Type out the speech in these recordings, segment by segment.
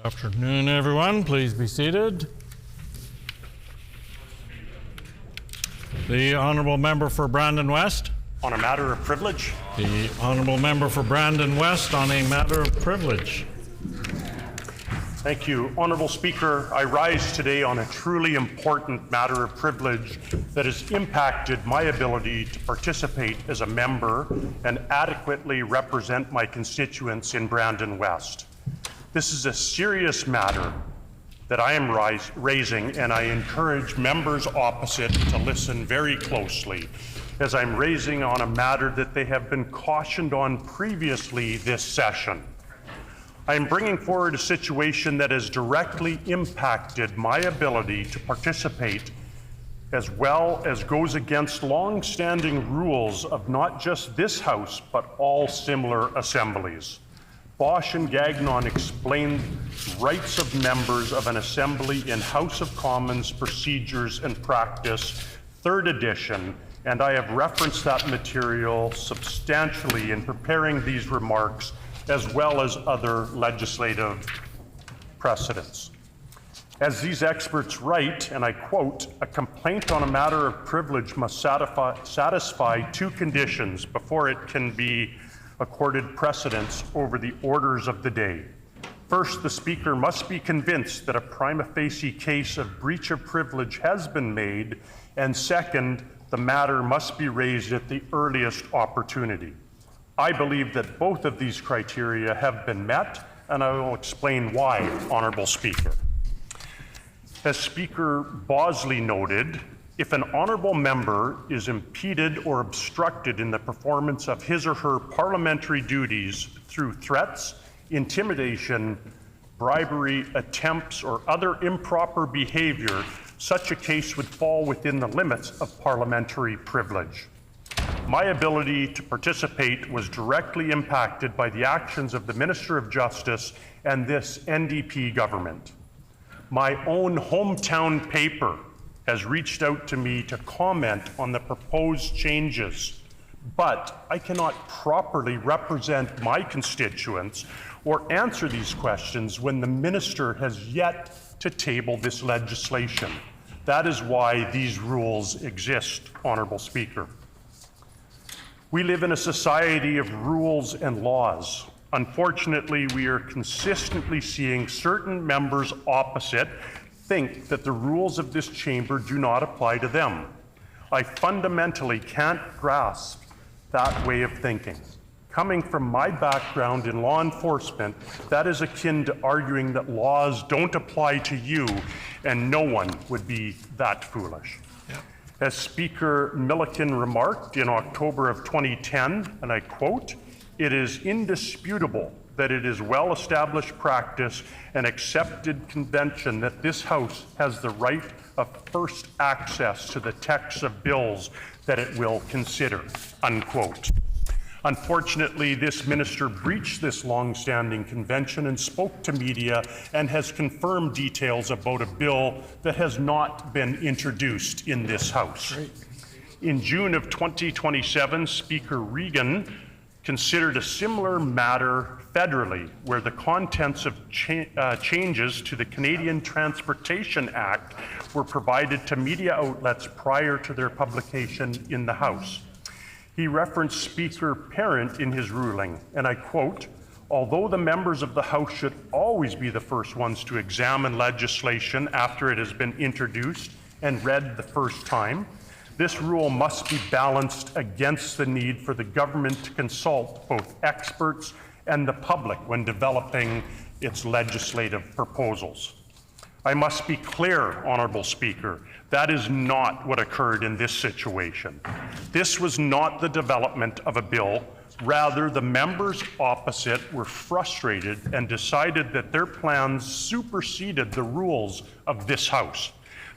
Afternoon, everyone. Please be seated. The Honourable Member for Brandon West. On a matter of privilege. The Honourable Member for Brandon West on a matter of privilege. Thank you. Honourable Speaker, I rise today on a truly important matter of privilege that has impacted my ability to participate as a member and adequately represent my constituents in Brandon West. This is a serious matter that I am raising, and I encourage members opposite to listen very closely, as I'm raising on a matter that they have been cautioned on previously this session. I am bringing forward a situation that has directly impacted my ability to participate, as well as goes against long-standing rules of not just this House, but all similar assemblies. Bosch and Gagnon explained rights of members of an assembly in House of Commons Procedures and Practice, 3rd edition, and I have referenced that material substantially in preparing these remarks, as well as other legislative precedents. As these experts write, and I quote, "A complaint on a matter of privilege must satisfy two conditions before it can be accorded precedence over the orders of the day. First, the Speaker must be convinced that a prima facie case of breach of privilege has been made, and second, the matter must be raised at the earliest opportunity. I believe that both of these criteria have been met, and I will explain why, Honourable Speaker. As Speaker Bosley noted, if an honourable member is impeded or obstructed in the performance of his or her parliamentary duties through threats, intimidation, bribery, attempts, or other improper behaviour, such a case would fall within the limits of parliamentary privilege. My ability to participate was directly impacted by the actions of the Minister of Justice and this NDP government. My own hometown paper has reached out to me to comment on the proposed changes, but I cannot properly represent my constituents or answer these questions when the minister has yet to table this legislation. That is why these rules exist, Honourable Speaker. We live in a society of rules and laws. Unfortunately, we are consistently seeing certain members opposite think that the rules of this chamber do not apply to them. I fundamentally can't grasp that way of thinking. Coming from my background in law enforcement, that is akin to arguing that laws don't apply to you, and no one would be that foolish. As Speaker Milliken remarked in October of 2010, and I quote, "It is indisputable that it is well-established practice and accepted convention that this House has the right of first access to the texts of bills that it will consider," unquote. Unfortunately, this minister breached this long-standing convention and spoke to media and has confirmed details about a bill that has not been introduced in this House. Great. In June of 2027, Speaker Regan considered a similar matter federally, where the contents of changes to the Canadian Transportation Act were provided to media outlets prior to their publication in the House. He referenced Speaker Parent in his ruling, and I quote, "Although the members of the House should always be the first ones to examine legislation after it has been introduced and read the first time, this rule must be balanced against the need for the government to consult both experts and the public when developing its legislative proposals." I must be clear, Honourable Speaker, that is not what occurred in this situation. This was not the development of a bill. Rather, the members opposite were frustrated and decided that their plans superseded the rules of this House.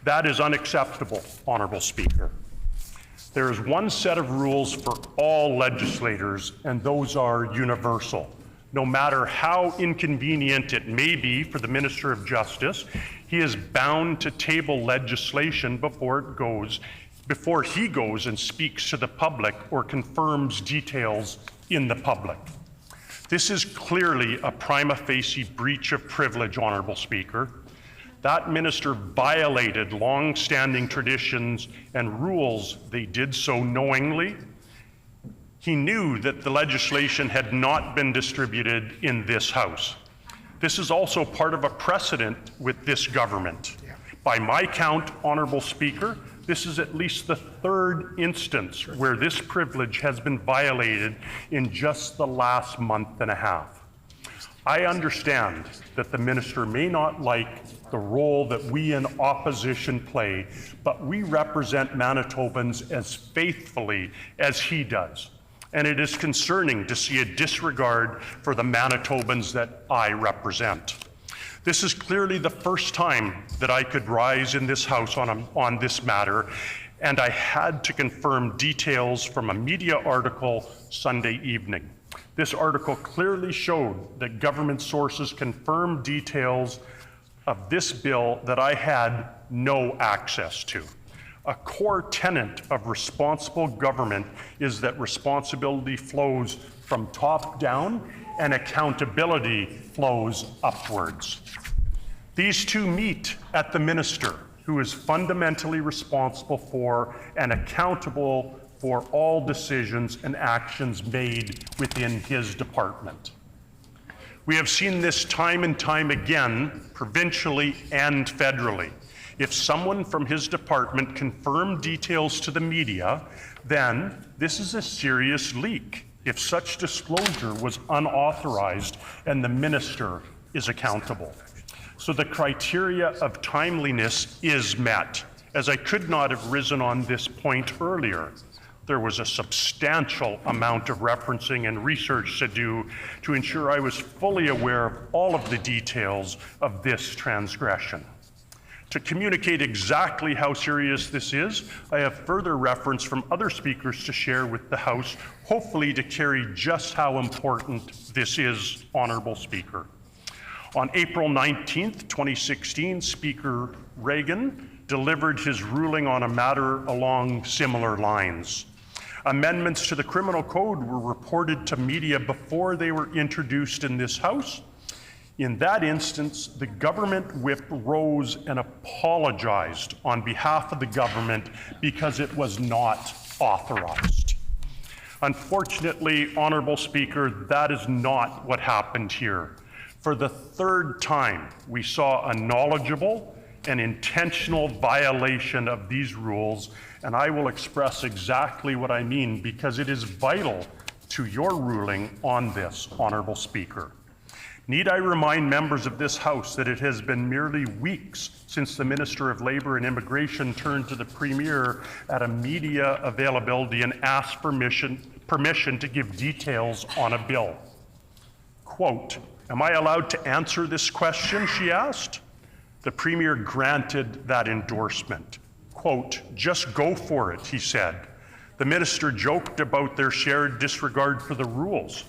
That is unacceptable, Honourable Speaker. There is one set of rules for all legislators, and those are universal. No matter how inconvenient it may be for the Minister of Justice, he is bound to table legislation before he goes and speaks to the public or confirms details in the public. This is clearly a prima facie breach of privilege, Honourable Speaker. That minister violated long-standing traditions and rules. They did so knowingly. He knew that the legislation had not been distributed in this House. This is also part of a precedent with this government. By my count, Honourable Speaker, this is at least the third instance where this privilege has been violated in just the last month and a half. I understand that the minister may not like the role that we in opposition play, but we represent Manitobans as faithfully as he does. And it is concerning to see a disregard for the Manitobans that I represent. This is clearly the first time that I could rise in this House on this matter, and I had to confirm details from a media article Sunday evening. This article clearly showed that government sources confirmed details of this bill that I had no access to. A core tenet of responsible government is that responsibility flows from top down and accountability flows upwards. These two meet at the minister, who is fundamentally responsible for and accountable for all decisions and actions made within his department. We have seen this time and time again, provincially and federally. If someone from his department confirmed details to the media, then this is a serious leak if such disclosure was unauthorized and the minister is accountable. So the criteria of timeliness is met. As I could not have risen on this point earlier, there was a substantial amount of referencing and research to do to ensure I was fully aware of all of the details of this transgression. To communicate exactly how serious this is, I have further reference from other speakers to share with the House, hopefully to carry just how important this is, Honourable Speaker. On April 19th, 2016, Speaker Reagan delivered his ruling on a matter along similar lines. Amendments to the Criminal Code were reported to media before they were introduced in this House. In that instance, the government whip rose and apologized on behalf of the government because it was not authorized. Unfortunately, Honourable Speaker, that is not what happened here. For the third time, we saw a knowledgeable and intentional violation of these rules, and I will express exactly what I mean because it is vital to your ruling on this, Honourable Speaker. Need I remind members of this House that it has been merely weeks since the Minister of Labour and Immigration turned to the Premier at a media availability and asked permission to give details on a bill. Quote, "Am I allowed to answer this question?" she asked. The Premier granted that endorsement. Quote, "Just go for it," he said. The Minister joked about their shared disregard for the rules.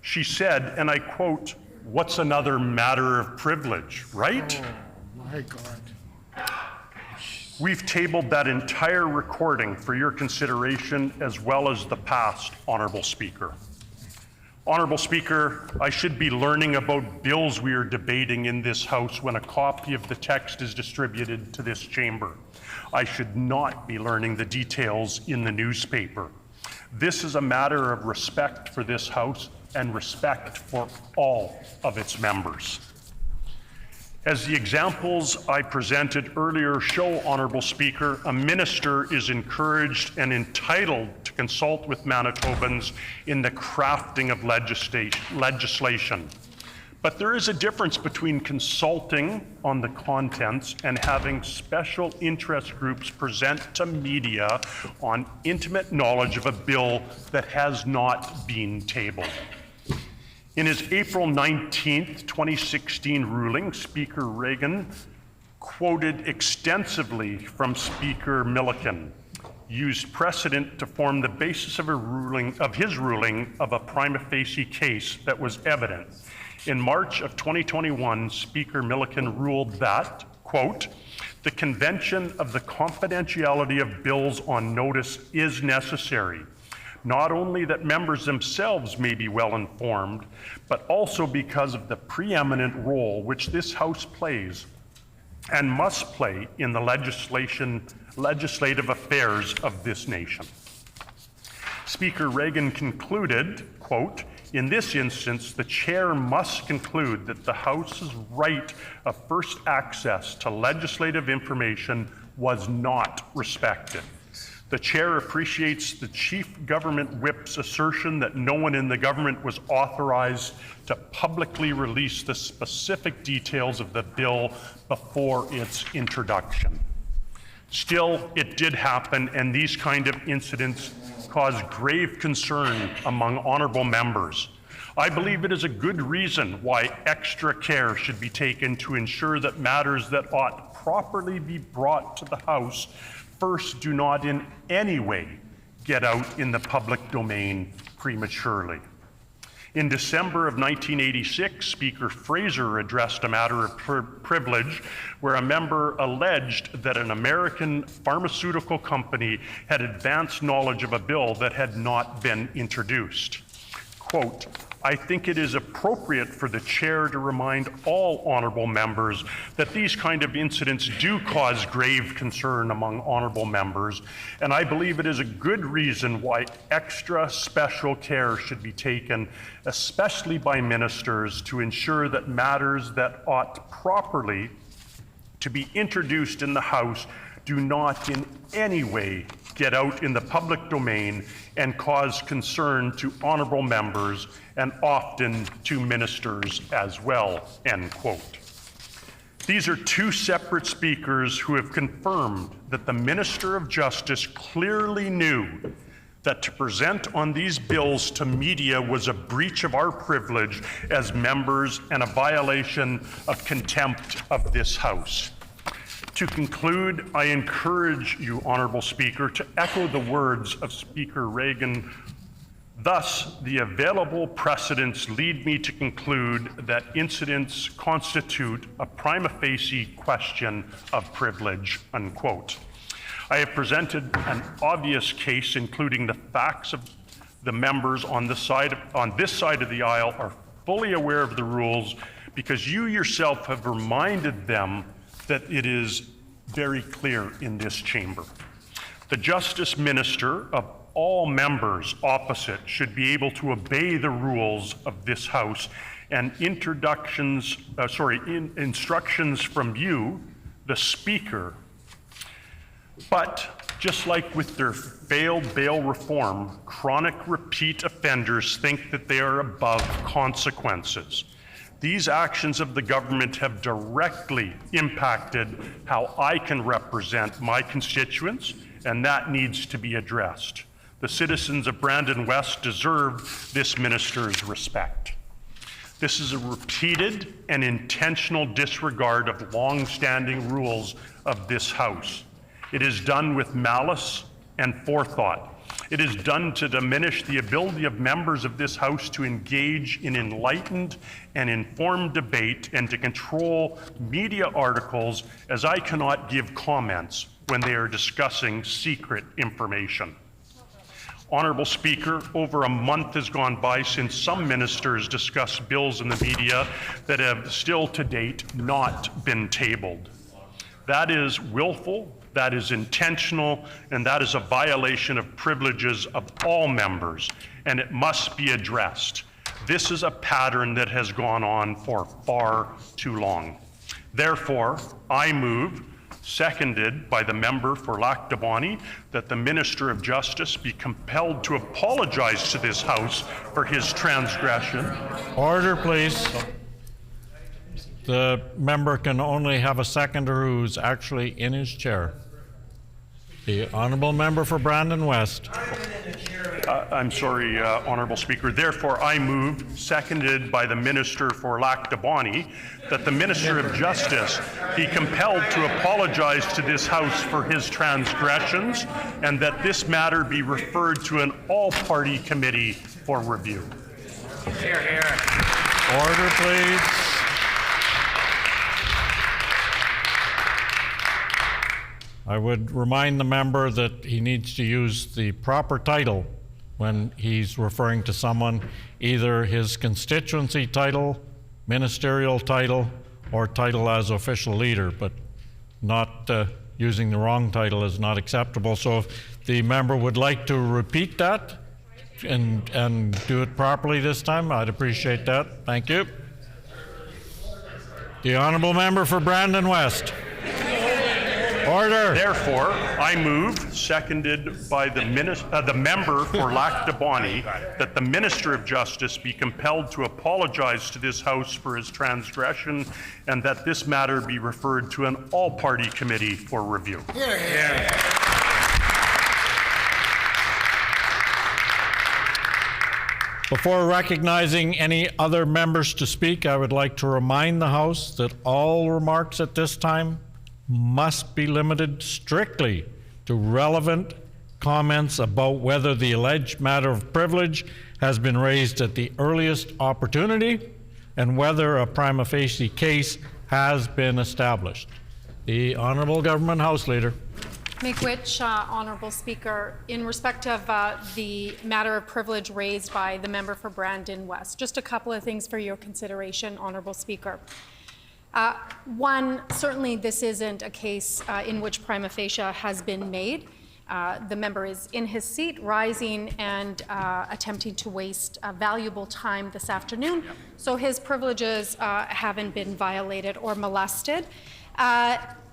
She said, and I quote, "What's another matter of privilege, right?" Oh, my God. We've tabled that entire recording for your consideration as well as the past, Honourable Speaker. Honourable Speaker, I should be learning about bills we are debating in this House when a copy of the text is distributed to this chamber. I should not be learning the details in the newspaper. This is a matter of respect for this House and respect for all of its members. As the examples I presented earlier show, Honourable Speaker, a minister is encouraged and entitled to consult with Manitobans in the crafting of legislation. But there is a difference between consulting on the contents and having special interest groups present to media on intimate knowledge of a bill that has not been tabled. In his April 19th, 2016 ruling, Speaker Reagan quoted extensively from Speaker Milliken, used precedent to form the basis of his ruling of a prima facie case that was evident. In March of 2021, Speaker Milliken ruled that, quote, "The convention of the confidentiality of bills on notice is necessary, not only that members themselves may be well informed, but also because of the preeminent role which this House plays and must play in the legislative affairs of this nation. Speaker Reagan concluded, quote, "In this instance, the chair must conclude that the House's right of first access to legislative information was not respected. The chair appreciates the chief government whip's assertion that no one in the government was authorized to publicly release the specific details of the bill before its introduction. Still, it did happen, and these kind of incidents cause grave concern among honorable members. I believe it is a good reason why extra care should be taken to ensure that matters that ought properly be brought to the House first do not in any way get out in the public domain prematurely." In December of 1986, Speaker Fraser addressed a matter of privilege where a member alleged that an American pharmaceutical company had advanced knowledge of a bill that had not been introduced. Quote, "I think it is appropriate for the chair to remind all honorable members that these kind of incidents do cause grave concern among honorable members, and I believe it is a good reason why extra special care should be taken, especially by ministers, to ensure that matters that ought properly to be introduced in the House do not in any way get out in the public domain and cause concern to honorable members and often to ministers as well," end quote. These are two separate speakers who have confirmed that the Minister of Justice clearly knew that to present on these bills to media was a breach of our privilege as members and a violation of contempt of this House. To conclude, I encourage you, Honorable Speaker, to echo the words of Speaker Reagan. Thus, the available precedents lead me to conclude that incidents constitute a prima facie question of privilege, unquote. I have presented an obvious case, including the facts of the members on this side of the aisle are fully aware of the rules because you yourself have reminded them that it is very clear in this chamber. The Justice Minister of all members opposite should be able to obey the rules of this House and instructions from you, the Speaker. But just like with their failed bail reform, chronic repeat offenders think that they are above consequences. These actions of the government have directly impacted how I can represent my constituents, and that needs to be addressed. The citizens of Brandon West deserve this minister's respect. This is a repeated and intentional disregard of long-standing rules of this House. It is done with malice and forethought. It is done to diminish the ability of members of this House to engage in enlightened and informed debate and to control media articles, as I cannot give comments when they are discussing secret information. Honorable Speaker, over a month has gone by since some ministers discussed bills in the media that have still to date not been tabled. That is willful, that is intentional, and that is a violation of privileges of all members, and it must be addressed. This is a pattern that has gone on for far too long. Therefore, I move, seconded by the member for Lac du Bonny, that the Minister of Justice be compelled to apologize to this House for his transgression. Order, please. The member can only have a seconder who's actually in his chair. The honourable member for Brandon West. I'm sorry, Honourable Speaker. Therefore, I move, seconded by the Minister for Lac du Bonny, that the Minister of Justice be compelled to apologize to this House for his transgressions and that this matter be referred to an all-party committee for review. Hear, hear. Order, please. I would remind the member that he needs to use the proper title when he's referring to someone, either his constituency title, ministerial title, or title as official leader, but not using the wrong title is not acceptable. So if the member would like to repeat that and do it properly this time, I'd appreciate that. Thank you. The honourable member for Brandon West. Order. Therefore, I move, seconded by the member for Lac de Bonny, that the Minister of Justice be compelled to apologize to this House for his transgression, and that this matter be referred to an all-party committee for review. Before recognizing any other members to speak, I would like to remind the House that all remarks at this time must be limited strictly to relevant comments about whether the alleged matter of privilege has been raised at the earliest opportunity and whether a prima facie case has been established. The Honourable Government House Leader. Miigwech, Honourable Speaker, in respect of the matter of privilege raised by the member for Brandon West, just a couple of things for your consideration, Honourable Speaker. One, certainly this isn't a case in which prima facie has been made. The member is in his seat, rising and attempting to waste valuable time this afternoon, so his privileges haven't been violated or molested.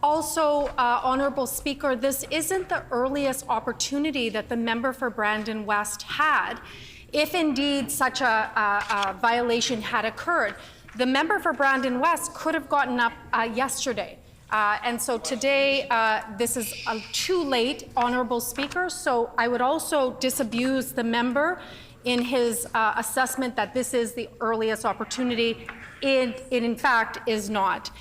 Also, Honourable Speaker, this isn't the earliest opportunity that the member for Brandon West had. If indeed such a violation had occurred, the member for Brandon West could have gotten up yesterday. And so today, this is too late, Honourable Speaker, so I would also disabuse the member in his assessment that this is the earliest opportunity. It in fact is not.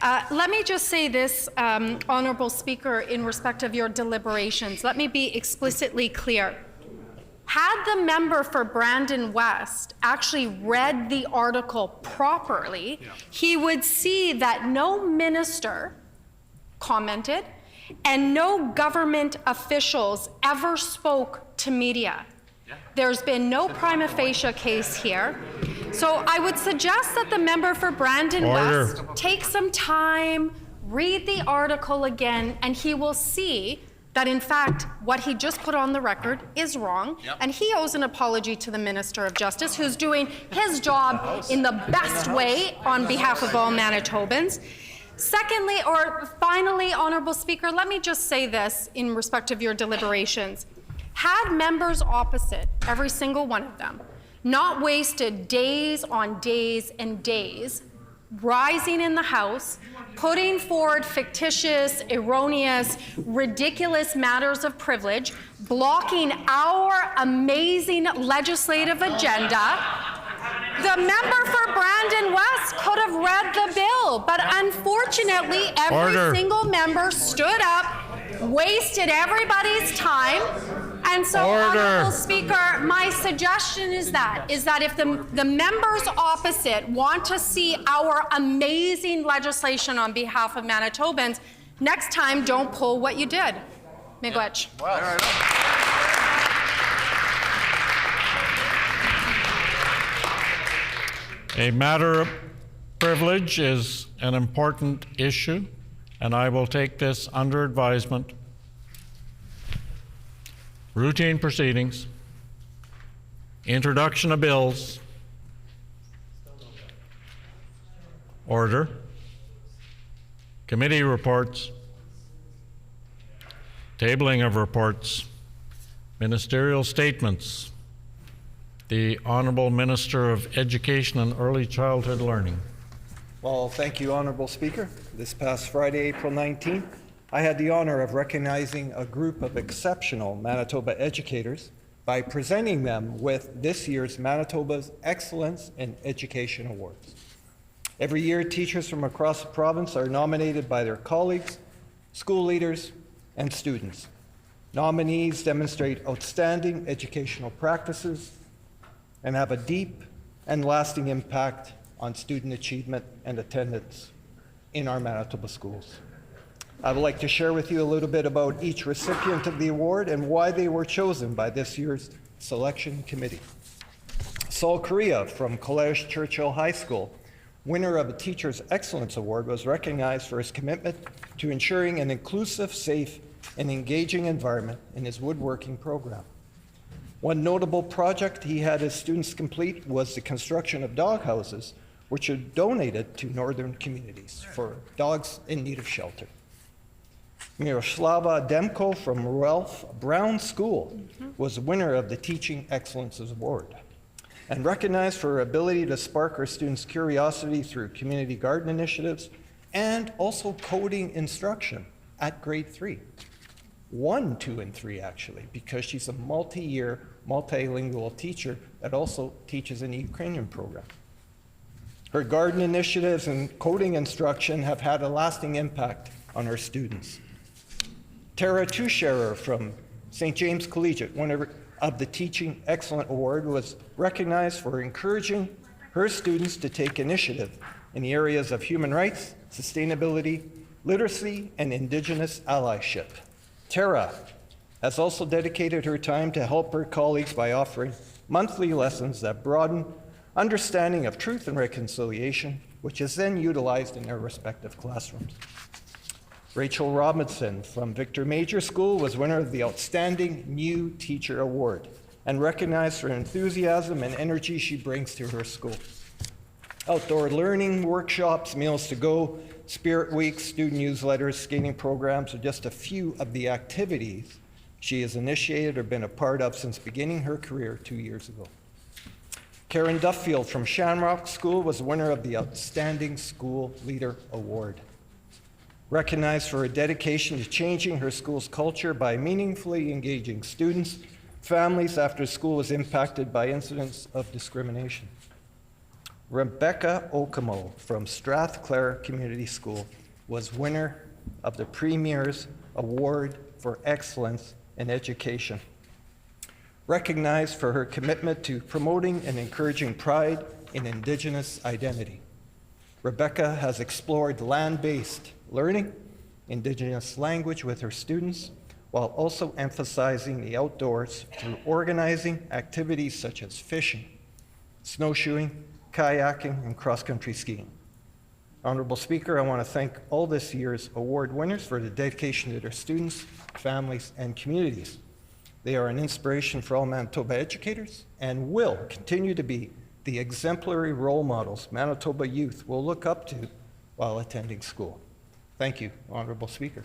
Let me just say this, Honourable Speaker, in respect of your deliberations. Let me be explicitly clear. Had the member for Brandon West actually read the article properly, he would see that no minister commented and no government officials ever spoke to media. There's been no prima facie case here. So I would suggest that the member for Brandon West take some time, read the article again, and he will see that in fact what he just put on the record is wrong, and he owes an apology to the Minister of Justice, who's doing his job in the best way on behalf of all Manitobans. Secondly, or finally, Honourable Speaker, let me just say this in respect of your deliberations. Had members opposite, every single one of them, not wasted days on days and days rising in the House, putting forward fictitious, erroneous, ridiculous matters of privilege, blocking our amazing legislative agenda, the member for Brandon West could have read the bill, but unfortunately, every single member stood up, wasted everybody's time. And so, Honourable Speaker, my suggestion is that if the members opposite want to see our amazing legislation on behalf of Manitobans, next time don't pull what you did. Miigwech. A matter of privilege is an important issue, and I will take this under advisement. Routine proceedings, introduction of bills, order, committee reports, tabling of reports, ministerial statements. The Honourable Minister of Education and Early Childhood Learning. Well, thank you, Honourable Speaker. This past Friday, April 19th, I had the honor of recognizing a group of exceptional Manitoba educators by presenting them with this year's Manitoba's Excellence in Education Awards. Every year, teachers from across the province are nominated by their colleagues, school leaders, and students. Nominees demonstrate outstanding educational practices and have a deep and lasting impact on student achievement and attendance in our Manitoba schools. I would like to share with you a little bit about each recipient of the award and why they were chosen by this year's Selection Committee. Saul Correa from College Churchill High School, winner of a Teacher's Excellence Award, was recognized for his commitment to ensuring an inclusive, safe, and engaging environment in his woodworking program. One notable project he had his students complete was the construction of dog houses, which are donated to northern communities for dogs in need of shelter. Miroslava Demko from Ralph Brown School was winner of the Teaching Excellence Award and recognized for her ability to spark her students' curiosity through community garden initiatives and also coding instruction at grade 3. 1, 2, and 3 actually, because she's a multi-year, multilingual teacher that also teaches in the Ukrainian program. Her garden initiatives and coding instruction have had a lasting impact on her students. Tara Tuscherer from St. James Collegiate, winner of the Teaching Excellent Award, was recognized for encouraging her students to take initiative in the areas of human rights, sustainability, literacy, and Indigenous allyship. Tara has also dedicated her time to help her colleagues by offering monthly lessons that broaden understanding of truth and reconciliation, which is then utilized in their respective classrooms. Rachel Robinson from Victor Major School was winner of the Outstanding New Teacher Award and recognized for enthusiasm and energy she brings to her school. Outdoor learning, workshops, meals to go, spirit weeks, student newsletters, skating programs are just a few of the activities she has initiated or been a part of since beginning her career 2 years ago. Karen Duffield from Shamrock School was the winner of the Outstanding School Leader Award. Recognized for her dedication to changing her school's culture by meaningfully engaging students, families after school was impacted by incidents of discrimination. Rebecca Okamo from Strathclair Community School was winner of the Premier's Award for Excellence in Education. Recognized for her commitment to promoting and encouraging pride in Indigenous identity. Rebecca has explored land-based learning, Indigenous language with her students, while also emphasizing the outdoors through organizing activities such as fishing, snowshoeing, kayaking, and cross-country skiing. Honorable Speaker, I want to thank all this year's award winners for the dedication to their students, families, and communities. They are an inspiration for all Manitoba educators and will continue to be the exemplary role models Manitoba youth will look up to while attending school. Thank you, Honorable Speaker.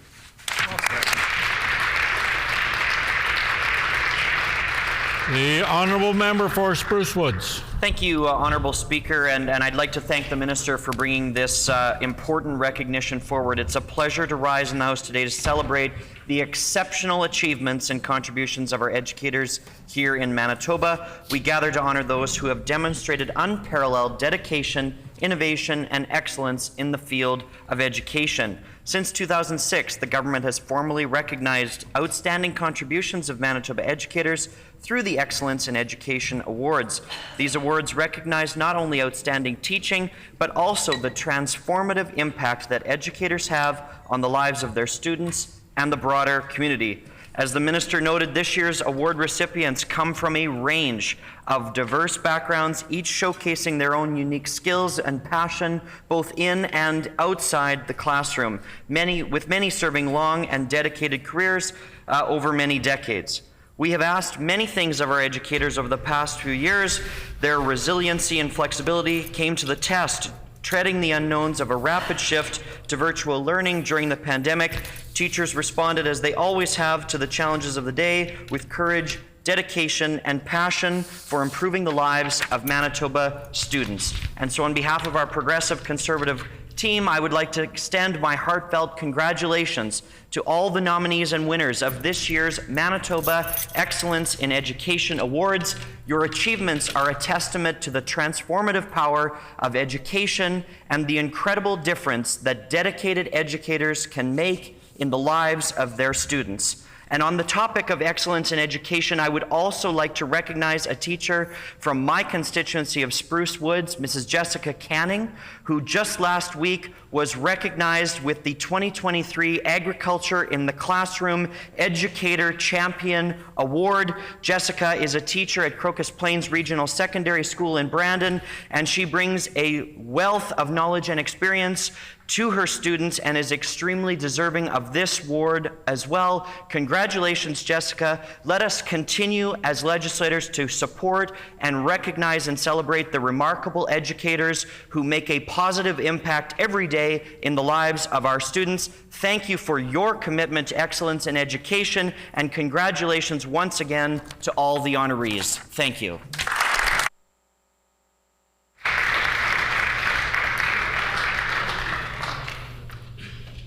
The Honourable Member for Spruce Woods. Thank you, Honourable Speaker, and I'd like to thank the Minister for bringing this important recognition forward. It's a pleasure to rise in the House today to celebrate the exceptional achievements and contributions of our educators here in Manitoba. We gather to honour those who have demonstrated unparalleled dedication, innovation, and excellence in the field of education. Since 2006, the government has formally recognized outstanding contributions of Manitoba educators through the Excellence in Education Awards. These awards recognize not only outstanding teaching, but also the transformative impact that educators have on the lives of their students and the broader community. As the Minister noted, this year's award recipients come from a range of diverse backgrounds, each showcasing their own unique skills and passion, both in and outside the classroom, with many serving long and dedicated careers over many decades. We have asked many things of our educators over the past few years. Their resiliency and flexibility came to the test, treading the unknowns of a rapid shift to virtual learning during the pandemic. Teachers responded, as they always have, to the challenges of the day with courage, dedication, and passion for improving the lives of Manitoba students. And so on behalf of our Progressive Conservative team, I would like to extend my heartfelt congratulations to all the nominees and winners of this year's Manitoba Excellence in Education Awards. Your achievements are a testament to the transformative power of education and the incredible difference that dedicated educators can make in the lives of their students. And on the topic of excellence in education, I would also like to recognize a teacher from my constituency of Spruce Woods, Mrs. Jessica Canning, who just last week was recognized with the 2023 Agriculture in the Classroom Educator Champion Award. Jessica is a teacher at Crocus Plains Regional Secondary School in Brandon, and she brings a wealth of knowledge and experience to her students and is extremely deserving of this award as well. Congratulations, Jessica. Let us continue as legislators to support and recognize and celebrate the remarkable educators who make a positive impact every day in the lives of our students. Thank you for your commitment to excellence in education, and congratulations once again to all the honorees. Thank you.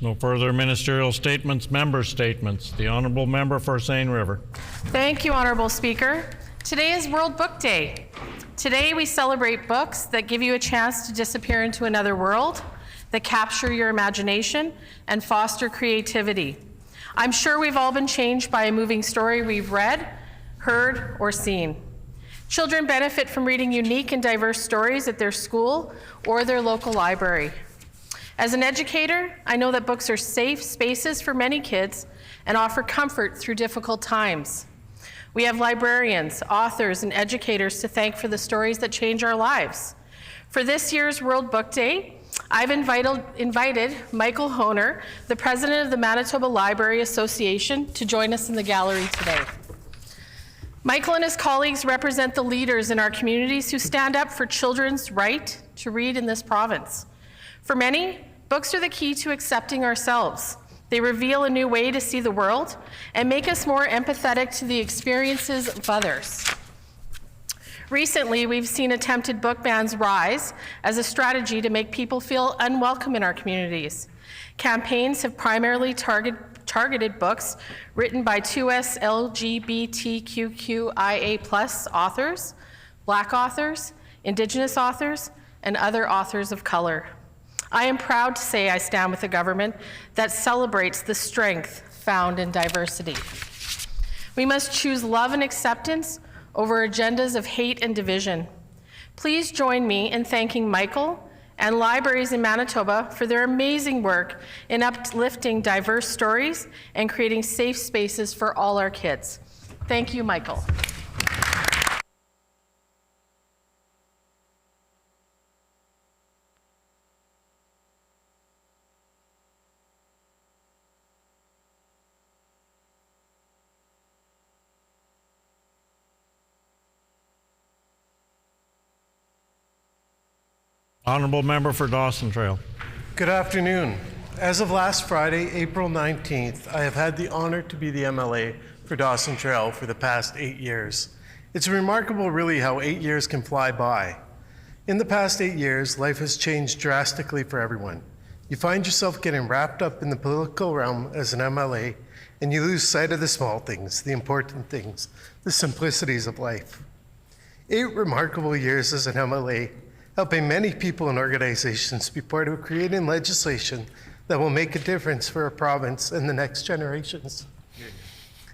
No further ministerial statements, member statements. The Honourable Member for Seine River. Thank you, Honorable Speaker. Today is World Book Day. Today we celebrate books that give you a chance to disappear into another world, that capture your imagination and foster creativity. I'm sure we've all been changed by a moving story we've read, heard, or seen. Children benefit from reading unique and diverse stories at their school or their local library. As an educator, I know that books are safe spaces for many kids and offer comfort through difficult times. We have librarians, authors, and educators to thank for the stories that change our lives. For this year's World Book Day, I've invited Michael Honer, the president of the Manitoba Library Association, to join us in the gallery today. Michael and his colleagues represent the leaders in our communities who stand up for children's right to read in this province. For many, books are the key to accepting ourselves. They reveal a new way to see the world and make us more empathetic to the experiences of others. Recently, we've seen attempted book bans rise as a strategy to make people feel unwelcome in our communities. Campaigns have primarily targeted books written by 2S LGBTQIA+ authors, Black authors, Indigenous authors, and other authors of color. I am proud to say I stand with a government that celebrates the strength found in diversity. We must choose love and acceptance over agendas of hate and division. Please join me in thanking Michael and libraries in Manitoba for their amazing work in uplifting diverse stories and creating safe spaces for all our kids. Thank you, Michael. Honourable Member for Dawson Trail. Good afternoon. As of last Friday, April 19th, I have had the honor to be the MLA for Dawson Trail for the past 8 years. It's remarkable really how 8 years can fly by. In the past 8 years, life has changed drastically for everyone. You find yourself getting wrapped up in the political realm as an MLA, and you lose sight of the small things, the important things, the simplicities of life. 8 remarkable years as an MLA, helping many people and organizations be part of creating legislation that will make a difference for our province and the next generations.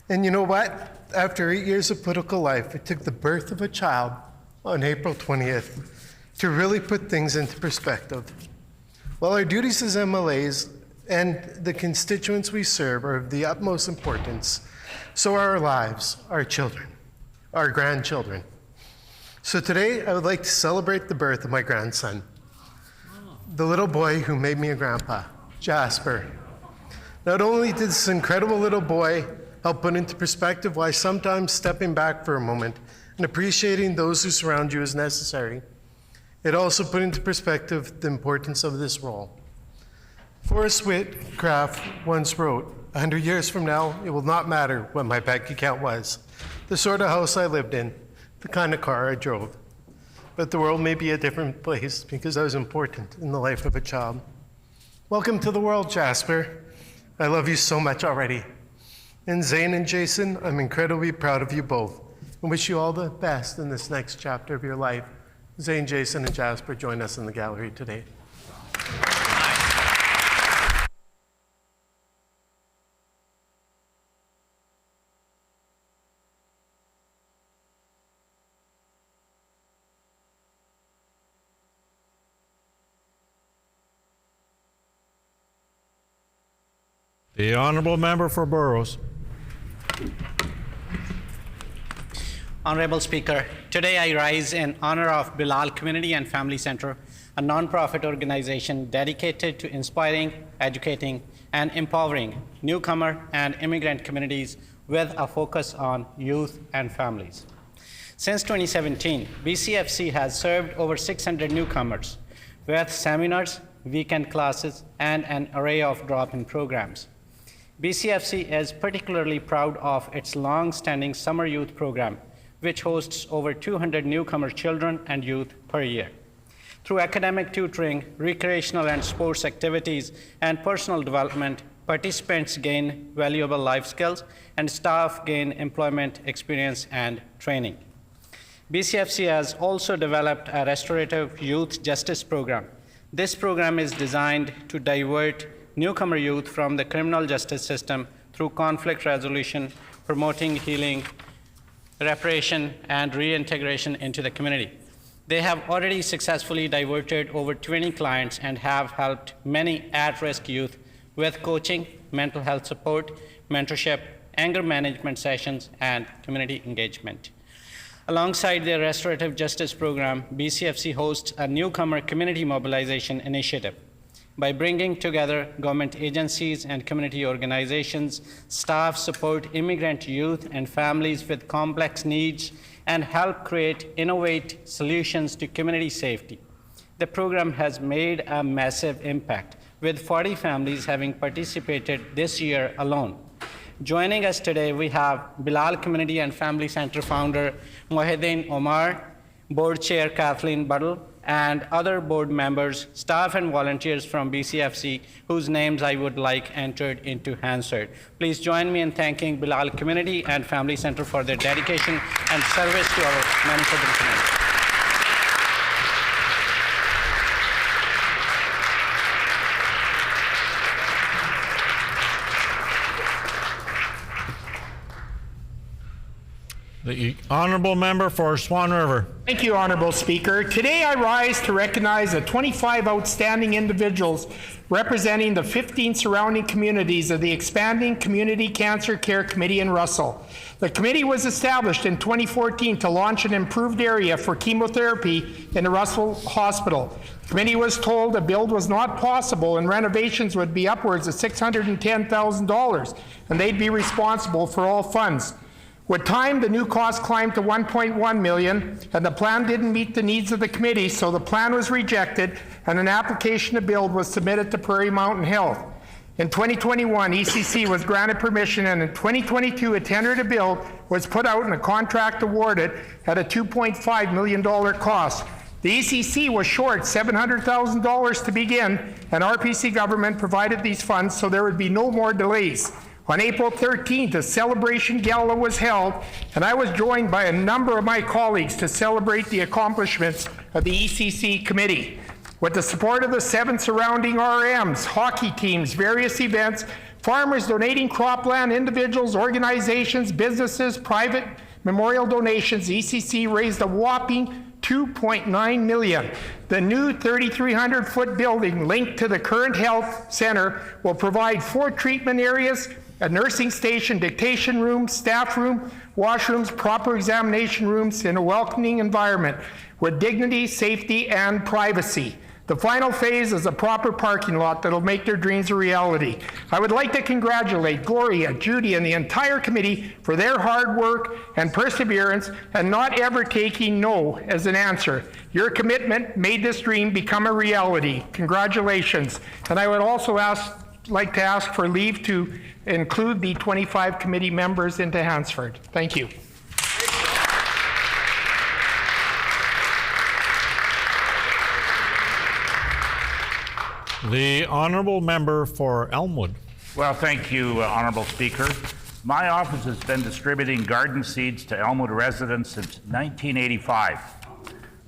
And you know what? After 8 years of political life, it took the birth of a child on April 20th to really put things into perspective. While our duties as MLAs and the constituents we serve are of the utmost importance, so are our lives, our children, our grandchildren. So today, I would like to celebrate the birth of my grandson, the little boy who made me a grandpa, Jasper. Not only did this incredible little boy help put into perspective why sometimes stepping back for a moment and appreciating those who surround you is necessary, it also put into perspective the importance of this role. Forrest Whitaker once wrote, 100 years from now, it will not matter what my bank account was, the sort of house I lived in, the kind of car I drove. But the world may be a different place because I was important in the life of a child. Welcome to the world, Jasper. I love you so much already. And Zane and Jason, I'm incredibly proud of you both and wish you all the best in this next chapter of your life. Zane, Jason, and Jasper join us in the gallery today. The honourable member for Burrows. Honorable Speaker, today I rise in honor of Bilal Community and Family Center, a nonprofit organization dedicated to inspiring, educating, and empowering newcomer and immigrant communities with a focus on youth and families. Since 2017, BCFC has served over 600 newcomers with seminars, weekend classes, and an array of drop-in programs. BCFC is particularly proud of its long-standing summer youth program, which hosts over 200 newcomer children and youth per year. Through academic tutoring, recreational and sports activities, and personal development, participants gain valuable life skills, and staff gain employment experience and training. BCFC has also developed a restorative youth justice program. This program is designed to divert newcomer youth from the criminal justice system through conflict resolution, promoting healing, reparation, and reintegration into the community. They have already successfully diverted over 20 clients and have helped many at-risk youth with coaching, mental health support, mentorship, anger management sessions, and community engagement. Alongside their restorative justice program, BCFC hosts a newcomer community mobilization initiative. By bringing together government agencies and community organizations, staff support immigrant youth and families with complex needs and help create innovative solutions to community safety. The program has made a massive impact, with 40 families having participated this year alone. Joining us today, we have Bilal Community and Family Center founder Mohideen Omar, board chair Kathleen Buddle, and other board members, staff, and volunteers from BCFC, whose names I would like entered into Hansard. Please join me in thanking Bilal Community and Family Center for their dedication and service to our Manitoban community. The honourable member for Swan River. Thank you, Honorable Speaker. Today I rise to recognize the 25 outstanding individuals representing the 15 surrounding communities of the expanding Community Cancer Care Committee in Russell. The committee was established in 2014 to launch an improved area for chemotherapy in the Russell Hospital. The committee was told a build was not possible and renovations would be upwards of $610,000, and they'd be responsible for all funds. With time, the new cost climbed to $1.1 million, and the plan didn't meet the needs of the committee, so the plan was rejected, and an application to build was submitted to Prairie Mountain Health. In 2021, ECC was granted permission, and in 2022, a tender to build was put out and a contract awarded at a $2.5 million cost. The ECC was short $700,000 to begin, and RPC government provided these funds so there would be no more delays. On April 13th, a celebration gala was held, and I was joined by a number of my colleagues to celebrate the accomplishments of the ECC committee. With the support of the 7 surrounding RMs, hockey teams, various events, farmers donating cropland, individuals, organizations, businesses, private memorial donations, ECC raised a whopping $2.9 million. The new 3,300-foot building linked to the current health center will provide 4 treatment areas, a nursing station, dictation room, staff room, washrooms, proper examination rooms in a welcoming environment with dignity, safety, and privacy. The final phase is a proper parking lot that'll make their dreams a reality. I would like to congratulate Gloria, Judy, and the entire committee for their hard work and perseverance and not ever taking no as an answer. Your commitment made this dream become a reality. Congratulations. And I would also like to ask for leave to include the 25 committee members into Hansford. Thank you. The honourable member for Elmwood. Well, thank you, Honourable Speaker. My office has been distributing garden seeds to Elmwood residents since 1985.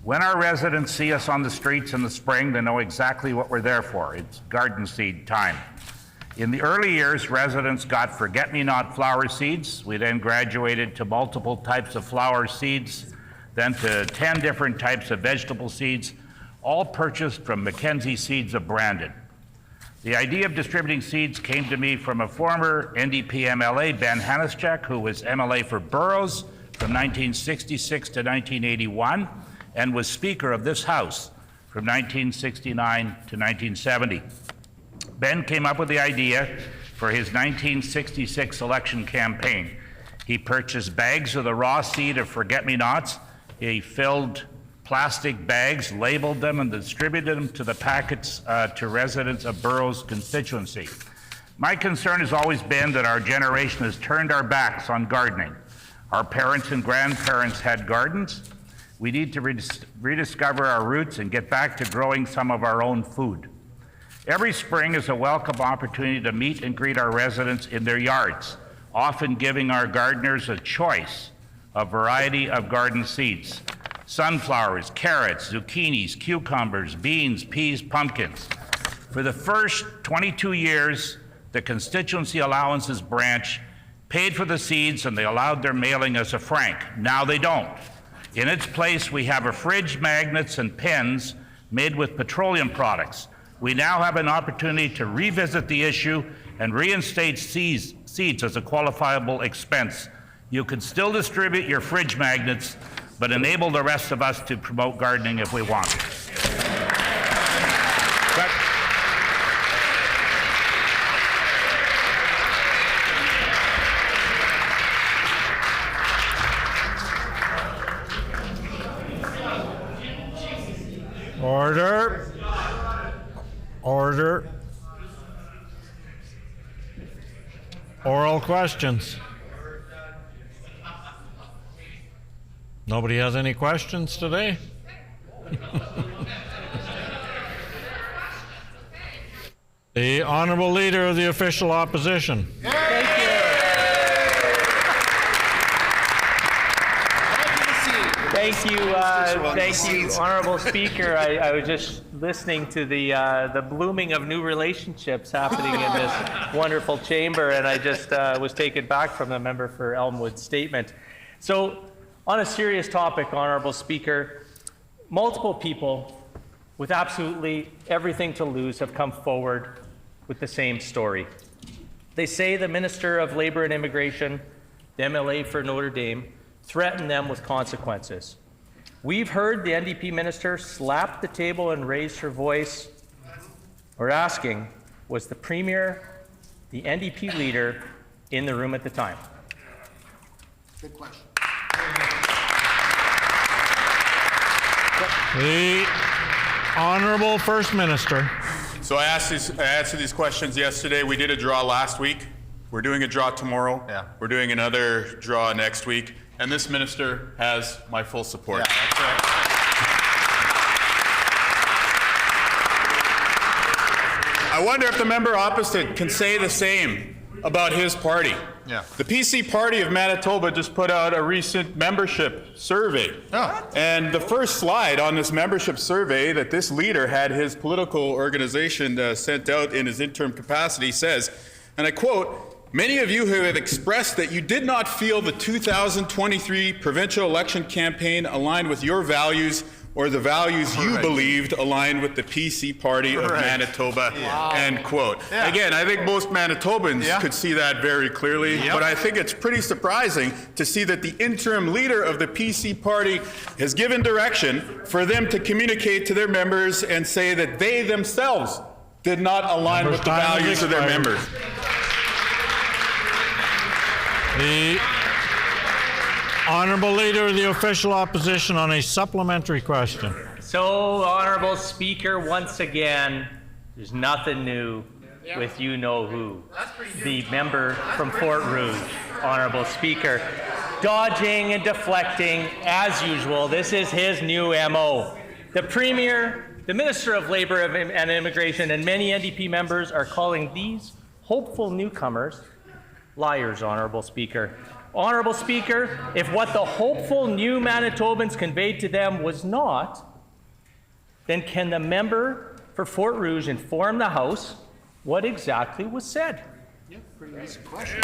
When our residents see us on the streets in the spring, they know exactly what we're there for. It's garden seed time. In the early years, residents got forget-me-not flower seeds. We then graduated to multiple types of flower seeds, then to 10 different types of vegetable seeds, all purchased from Mackenzie Seeds of Brandon. The idea of distributing seeds came to me from a former NDP MLA, Ben Hanischek, who was MLA for Burroughs from 1966 to 1981 and was Speaker of this House from 1969 to 1970. Ben came up with the idea for his 1966 election campaign. He purchased bags of the raw seed of forget-me-nots. He filled plastic bags, labeled them, and distributed them to the packets to residents of Burroughs constituency. My concern has always been that our generation has turned our backs on gardening. Our parents and grandparents had gardens. We need to rediscover our roots and get back to growing some of our own food. Every spring is a welcome opportunity to meet and greet our residents in their yards, often giving our gardeners a choice, a variety of garden seeds. Sunflowers, carrots, zucchinis, cucumbers, beans, peas, pumpkins. For the first 22 years, the constituency allowances branch paid for the seeds and they allowed their mailing as a frank. Now they don't. In its place, we have a fridge, magnets, and pens made with petroleum products. We now have an opportunity to revisit the issue and reinstate seeds as a qualifiable expense. You can still distribute your fridge magnets, but enable the rest of us to promote gardening if we want. But Order. Order. Oral questions. Nobody has any questions today? The Honourable Leader of the Official Opposition. Thank you, Honourable Speaker. I was just listening to the blooming of new relationships happening in this wonderful chamber, and I just was taken back from the member for Elmwood's statement. So, on a serious topic, Honourable Speaker, multiple people with absolutely everything to lose have come forward with the same story. They say the Minister of Labour and Immigration, the MLA for Notre Dame, threatened them with consequences. We've heard the NDP minister slap the table and raise her voice. We're asking, was the Premier, the NDP leader, in the room at the time? Good question. The Honourable First Minister. So I answered these questions yesterday. We did a draw last week. We're doing a draw tomorrow. Yeah. We're doing another draw next week. And this minister has my full support. Yeah, that's right. I wonder if the member opposite can say the same about his party. Yeah. The PC Party of Manitoba just put out a recent membership survey. Oh. And the first slide on this membership survey that this leader had his political organization sent out in his interim capacity says, and I quote, "Many of you who have expressed that you did not feel the 2023 provincial election campaign aligned with your values or the values you believed aligned with the PC Party of Manitoba," end quote. Yeah. Again, I think most Manitobans could see that very clearly, but I think it's pretty surprising to see that the interim leader of the PC Party has given direction for them to communicate to their members and say that they themselves did not align with the values of their members. The Honourable Leader of the Official Opposition on a supplementary question. So, Honourable Speaker, once again, there's nothing new with you-know-who. The member from Fort Rouge, Honourable Speaker, dodging and deflecting as usual. This is his new MO. The Premier, the Minister of Labour and Immigration, and many NDP members are calling these hopeful newcomers liars, Honourable Speaker. Honourable Speaker, if what the hopeful new Manitobans conveyed to them was not, then can the member for Fort Rouge inform the House what exactly was said? Yeah, pretty easy question.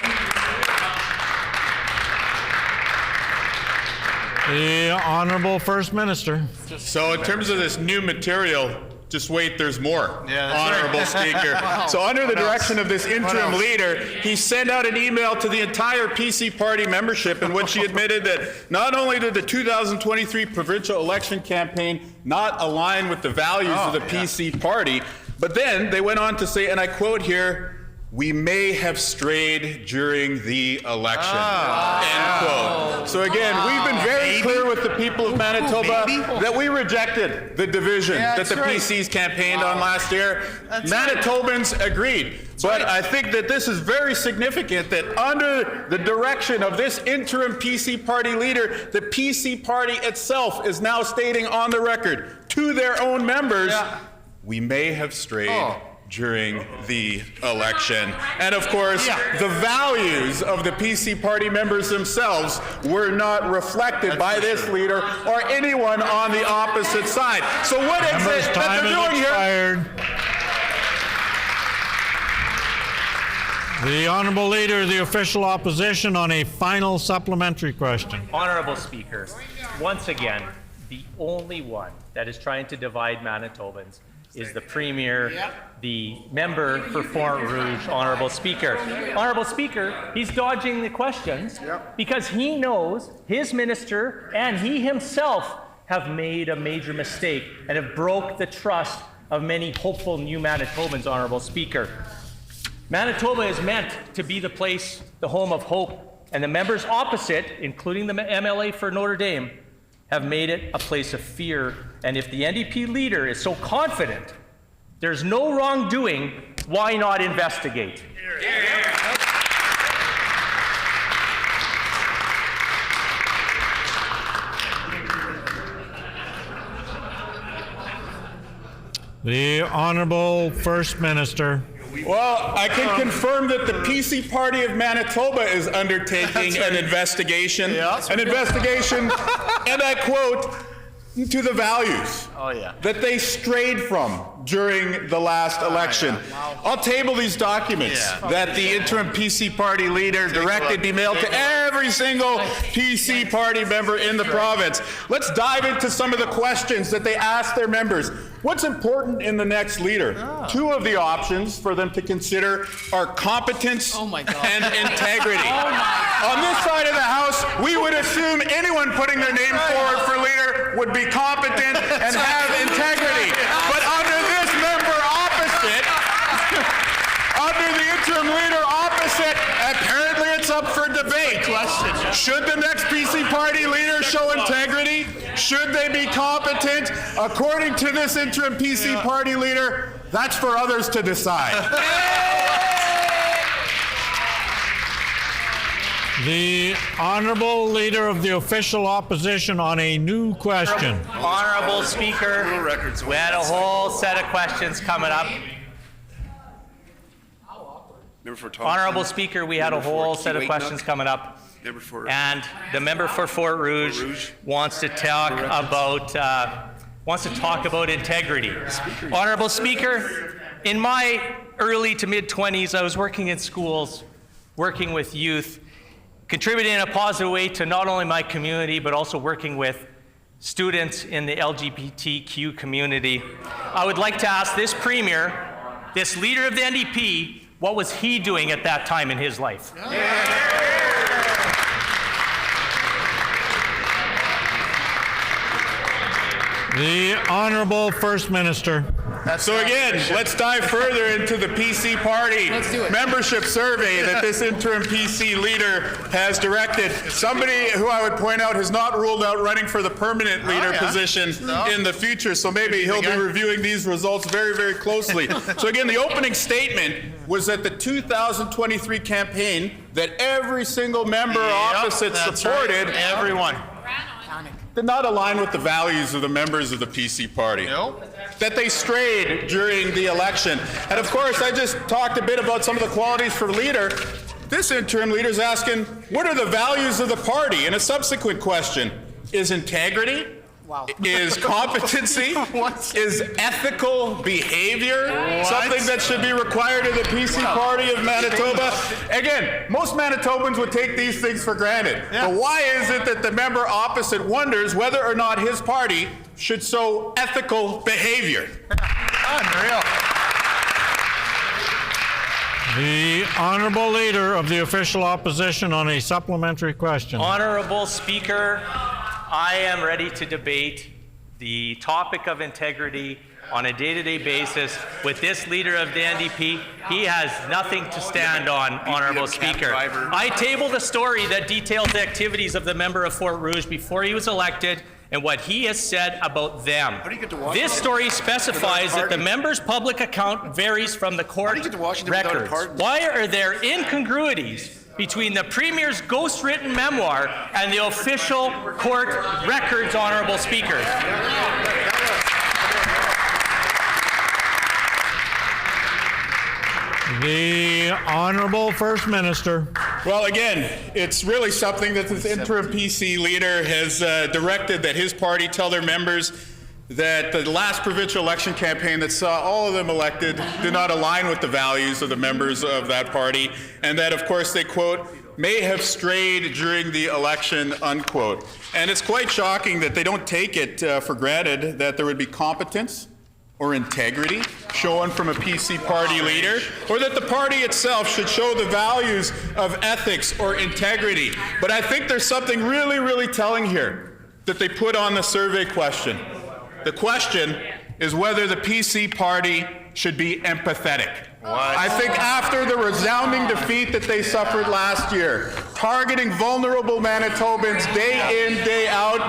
The Honourable First Minister. So in terms of this new material, Just wait, there's more, Honorable Speaker. So under the direction of this interim leader, he sent out an email to the entire PC party membership in which he admitted that not only did the 2023 provincial election campaign not align with the values of the PC party, but then they went on to say, and I quote here, "We may have strayed during the election." End quote. So again, we've been very clear with the people of Manitoba that we rejected the division that the PCs campaigned on last year. Manitobans agreed. But I think that this is very significant that under the direction of this interim PC party leader, the PC party itself is now stating on the record to their own members, we may have strayed during the election. And of course, the values of the PC party members themselves were not reflected by this leader or anyone on the opposite side. So what is it that they're doing here? The Honourable Leader of the Official Opposition on a final supplementary question. Honourable Speaker, once again, the only one that is trying to divide Manitobans is the Premier, the member for Fort Rouge, Honourable Speaker. Honourable Speaker, he's dodging the questions because he knows his minister and he himself have made a major mistake and have broke the trust of many hopeful new Manitobans, Honourable Speaker. Manitoba is meant to be the place, the home of hope, and the members opposite, including the MLA for Notre Dame, have made it a place of fear. And if the NDP leader is so confident there's no wrongdoing, why not investigate? The Honourable First Minister. Well, I can confirm that the PC Party of Manitoba is undertaking an investigation. An investigation, and I quote, to the values that they strayed from during the last election. I'll table these documents that the interim PC party leader directed be mailed to every single PC party member in the province. Let's dive into some of the questions that they asked their members. What's important in the next leader? Two of the options for them to consider are competence and integrity. On this side of the House, we would assume anyone putting their name forward for leader would be competent and have integrity. But under this member opposite, under the interim leader opposite, apparently it's up for debate. Should the next PC party leader show integrity? Should they be competent? According to this interim PC party leader, that's for others to decide. The Honourable Leader of the Official Opposition on a new question. Honourable Speaker, we had a whole set of questions coming up. Honourable Speaker, we had a whole set of questions coming up. And the member for Fort Rouge wants to talk about integrity. Honourable Speaker, in my early to mid-20s, I was working in schools, working with youth, contributing in a positive way to not only my community, but also working with students in the LGBTQ community. I would like to ask this Premier, this leader of the NDP, what was he doing at that time in his life? The Honourable First Minister. So again, let's dive further into the PC party membership survey that this interim PC leader has directed. Somebody who I would point out has not ruled out running for the permanent leader position in the future, so maybe he'll be reviewing these results very, very closely. So again, the opening statement was that the 2023 campaign that every single member opposite supported, everyone, did not align with the values of the members of the PC party. That they strayed during the election. And of course, I just talked a bit about some of the qualities for leader. This interim leader is asking, what are the values of the party? And a subsequent question, is integrity? Is competency? Is ethical behavior something that should be required of the PC party of Manitoba? Again, most Manitobans would take these things for granted. But why is it that the member opposite wonders whether or not his party should show ethical behavior? Unreal. The Honourable Leader of the Official Opposition on a supplementary question. Honourable Speaker, I am ready to debate the topic of integrity on a day-to-day basis with this leader of the NDP. He has nothing to stand on, Honourable Speaker. I tabled a story that details the activities of the member of Fort Rouge before he was elected and what he has said about them. This story specifies that the member's public account varies from the court records. Why are there incongruities between the Premier's ghost-written memoir and the official court records, Honourable Speaker? The Honourable First Minister. Well, again, it's really something that this interim PC leader has directed that his party tell their members that the last provincial election campaign that saw all of them elected did not align with the values of the members of that party, and that, of course, they, quote, may have strayed during the election, unquote. And it's quite shocking that they don't take it for granted that there would be competence or integrity shown from a PC party leader, or that the party itself should show the values of ethics or integrity. But I think there's something really, really telling here that they put on the survey question. The question is whether the PC party should be empathetic. I think after the resounding defeat that they suffered last year, targeting vulnerable Manitobans day in, day out,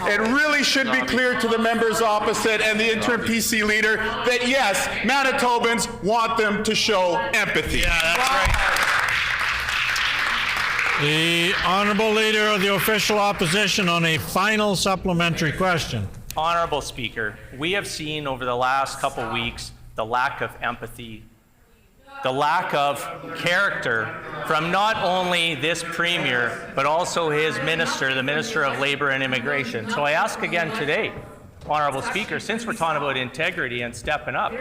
it really should be clear to the members opposite and the interim PC leader that yes, Manitobans want them to show empathy. Yeah, that's right. The Honourable Leader of the Official Opposition on a final supplementary question. Honourable Speaker, we have seen over the last couple of weeks the lack of empathy, the lack of character from not only this Premier, but also his Minister, the Minister of Labour and Immigration. So I ask again today, Honourable Speaker, since we're talking about integrity and stepping up,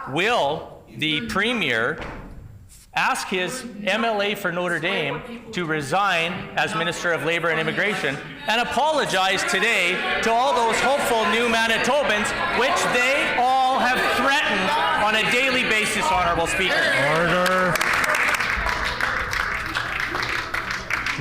will the Premier ask his MLA for Notre Dame to resign as Minister of Labour and Immigration and apologize today to all those hopeful new Manitobans, which they all have threatened on a daily basis, Honourable Speaker? Order.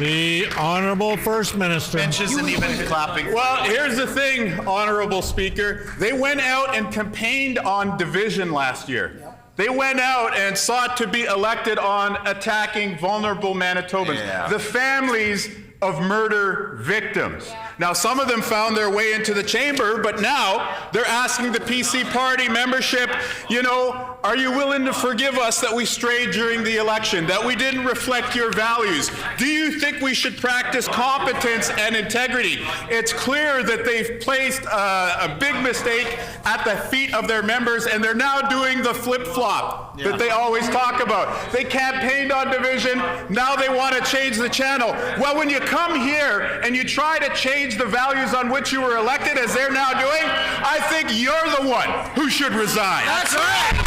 The Honourable First Minister. Bench isn't even clapping. Well, here's the thing, Honourable Speaker. They went out and campaigned on division last year. They went out and sought to be elected on attacking vulnerable Manitobans, the families of murder victims. Now, some of them found their way into the chamber, but now they're asking the PC party membership, you know, are you willing to forgive us that we strayed during the election, that we didn't reflect your values? Do you think we should practice competence and integrity? It's clear that they've placed a big mistake at the feet of their members, and they're now doing the flip-flop that they always talk about. They campaigned on division, now they want to change the channel. Well, when you come here and you try to change the values on which you were elected, as they're now doing, I think you're the one who should resign. That's right.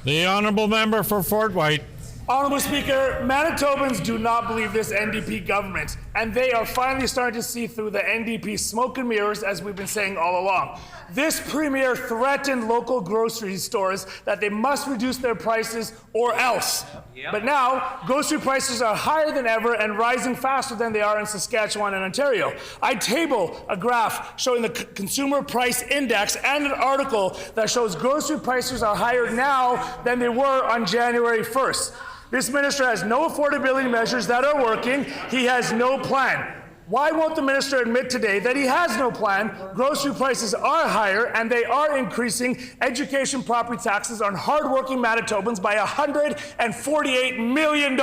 The Honourable Member for Fort White. Honourable Speaker, Manitobans do not believe this NDP government, and they are finally starting to see through the NDP smoke and mirrors, as we've been saying all along. This Premier threatened local grocery stores that they must reduce their prices or else. But now, grocery prices are higher than ever and rising faster than they are in Saskatchewan and Ontario. I table a graph showing the Consumer Price Index and an article that shows grocery prices are higher now than they were on January 1st. This minister has no affordability measures that are working. He has no plan. Why won't the minister admit today that he has no plan? Grocery prices are higher, and they are increasing education property taxes on hardworking Manitobans by $148 million.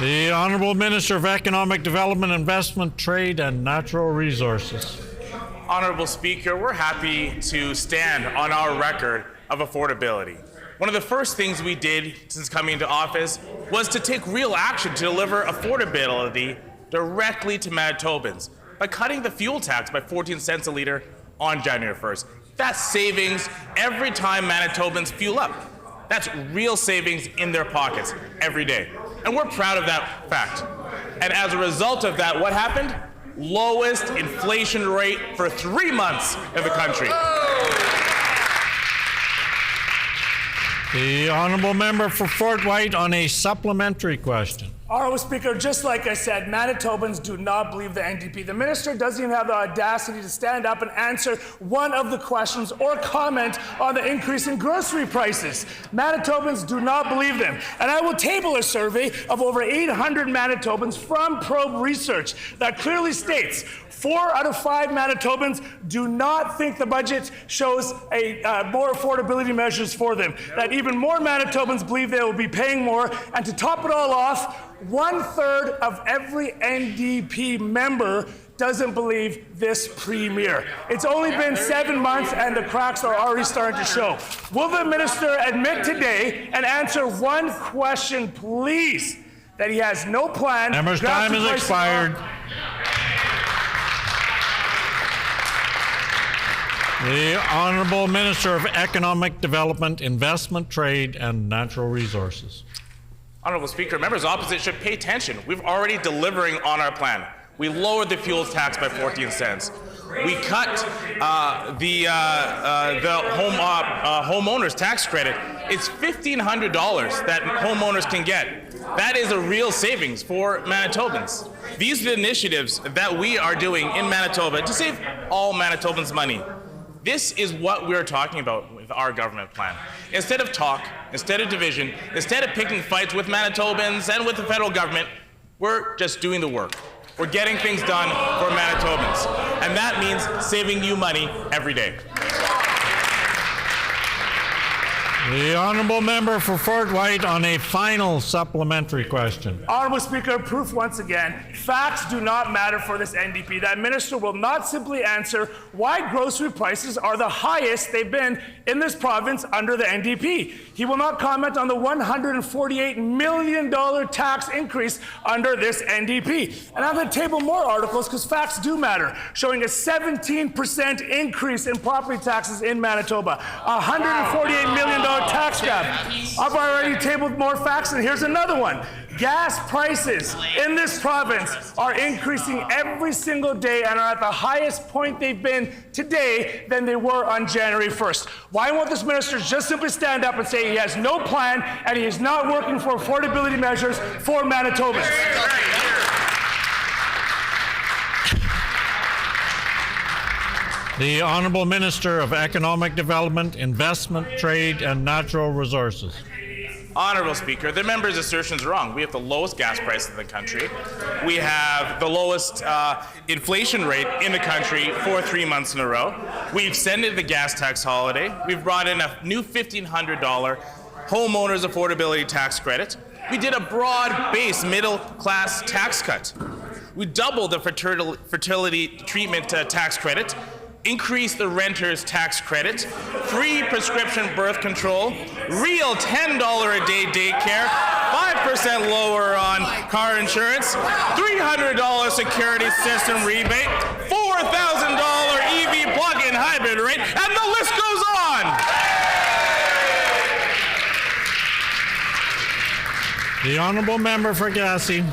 The Honourable Minister of Economic Development, Investment, Trade and Natural Resources. Honourable Speaker, we're happy to stand on our record of affordability. One of the first things we did since coming into office was to take real action to deliver affordability directly to Manitobans by cutting the fuel tax by 14 cents a litre on January 1st. That's savings every time Manitobans fuel up. That's real savings in their pockets every day. And we're proud of that fact. And as a result of that, what happened? Lowest inflation rate for 3 months in the country. The honourable member for Fort White on a supplementary question. Honourable Speaker, just like I said, Manitobans do not believe the NDP. The minister doesn't even have the audacity to stand up and answer one of the questions or comment on the increase in grocery prices. Manitobans do not believe them. And I will table a survey of over 800 Manitobans from Probe Research that clearly states 4 out of 5 Manitobans do not think the budget shows more affordability measures for them. That even more Manitobans believe they will be paying more. And to top it all off, 1/3 of every NDP member doesn't believe this premier. It's only been 7 months and the cracks are already starting to show. Will the minister admit today and answer one question, please, that he has no plan? Member's time has expired. The Honourable Minister of Economic Development, Investment, Trade and Natural Resources. Honourable Speaker, members opposite should pay attention. We're already delivering on our plan. We lowered the fuels tax by 14 cents. We cut the homeowners tax credit. It's $1,500 that homeowners can get. That is a real savings for Manitobans. These are the initiatives that we are doing in Manitoba to save all Manitobans money. This is what we're talking about with our government plan. Instead of talk, instead of division, instead of picking fights with Manitobans and with the federal government, we're just doing the work. We're getting things done for Manitobans. And that means saving you money every day. The Honourable Member for Fort White on a final supplementary question. Honourable Speaker, proof once again, facts do not matter for this NDP. That minister will not simply answer why grocery prices are the highest they've been in this province under the NDP. He will not comment on the $148 million tax increase under this NDP. And I'm going to table more articles because facts do matter, showing a 17% increase in property taxes in Manitoba, $148 million tax grab. I've already tabled more facts, and here's another one. Gas prices in this province are increasing every single day and are at the highest point they've been today than they were on January 1st. Why won't this minister just simply stand up and say he has no plan and he is not working for affordability measures for Manitobans? The Honourable Minister of Economic Development, Investment, Trade and Natural Resources. Honourable Speaker, the member's assertions are wrong. We have the lowest gas prices in the country. We have the lowest inflation rate in the country for 3 months in a row. We've extended the gas tax holiday. We've brought in a new $1,500 homeowners affordability tax credit. We did a broad-based middle-class tax cut. We doubled the fertility treatment tax credit, increase the renter's tax credit, free prescription birth control, real $10 a day daycare, 5% lower on car insurance, $300 security system rebate, $4,000 EV plug-in hybrid rate, and the list goes on. The Honourable Member for Gassey.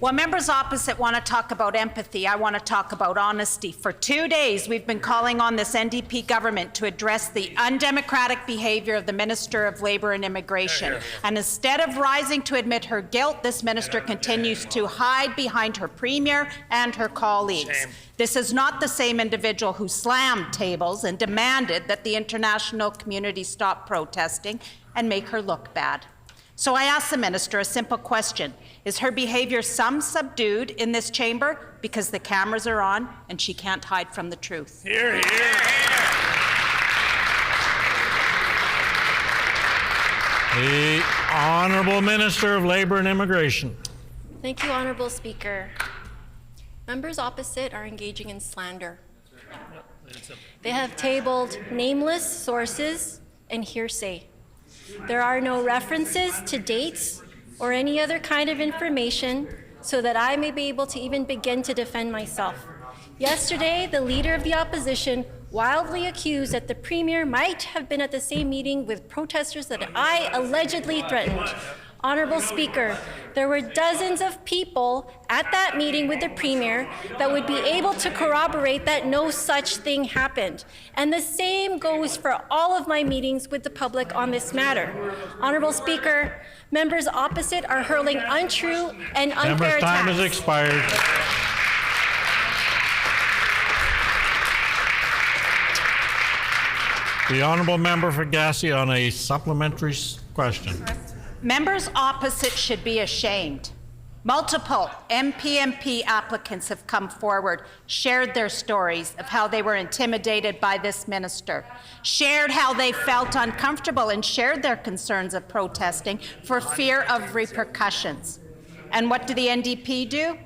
While members opposite want to talk about empathy, I want to talk about honesty. For 2 days, we've been calling on this NDP government to address the undemocratic behavior of the Minister of Labour and Immigration. And instead of rising to admit her guilt, this minister continues to hide behind her premier and her colleagues. Shame. This is not the same individual who slammed tables and demanded that the international community stop protesting and make her look bad. So I ask the minister a simple question. Is her behavior some subdued in this chamber because the cameras are on and she can't hide from the truth? Hear, hear. The Honourable Minister of Labour and Immigration. Thank you, Honourable Speaker. Members opposite are engaging in slander. They have tabled nameless sources and hearsay. There are no references to dates or any other kind of information so that I may be able to even begin to defend myself. Yesterday, the Leader of the Opposition wildly accused that the Premier might have been at the same meeting with protesters that I allegedly threatened. Honourable Speaker, there were dozens of people at that meeting with the Premier that would be able to corroborate that no such thing happened. And the same goes for all of my meetings with the public on this matter. Honourable Speaker, members opposite are hurling untrue and unfair Member's time attacks. has expired. The honourable member for Gassey on a supplementary question. Members opposite should be ashamed. Multiple MPMP applicants have come forward, shared their stories of how they were intimidated by this minister, shared how they felt uncomfortable, and shared their concerns of protesting for fear of repercussions. And what do the NDP do?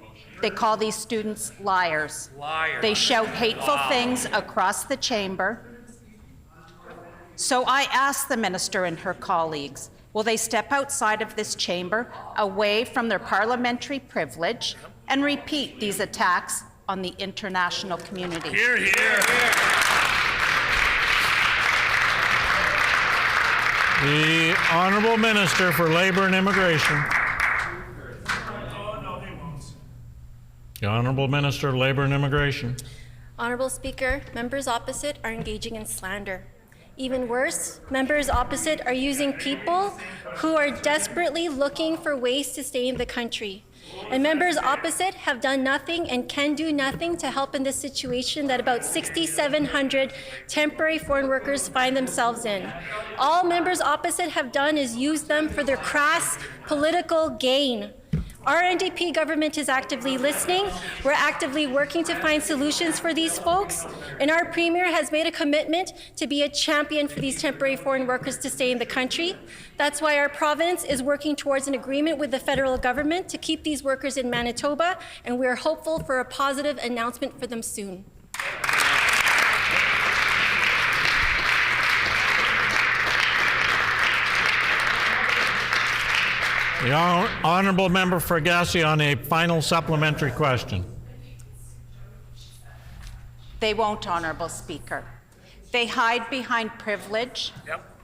They call these students liars. They shout hateful things across the chamber. So I ask the minister and her colleagues, will they step outside of this chamber, away from their parliamentary privilege, and repeat these attacks on the international community? Hear, hear. The honourable minister for Labour and Immigration. The honourable minister of Labour and Immigration. Honourable Speaker, members opposite are engaging in slander. Even worse, members opposite are using people who are desperately looking for ways to stay in the country. And members opposite have done nothing and can do nothing to help in this situation that about 6,700 temporary foreign workers find themselves in. All members opposite have done is use them for their crass political gain. Our NDP government is actively listening. We're actively working to find solutions for these folks. And our Premier has made a commitment to be a champion for these temporary foreign workers to stay in the country. That's why our province is working towards an agreement with the federal government to keep these workers in Manitoba, and we are hopeful for a positive announcement for them soon. The honourable member for Gassey on a final supplementary question. They won't, Honourable Speaker. They hide behind privilege,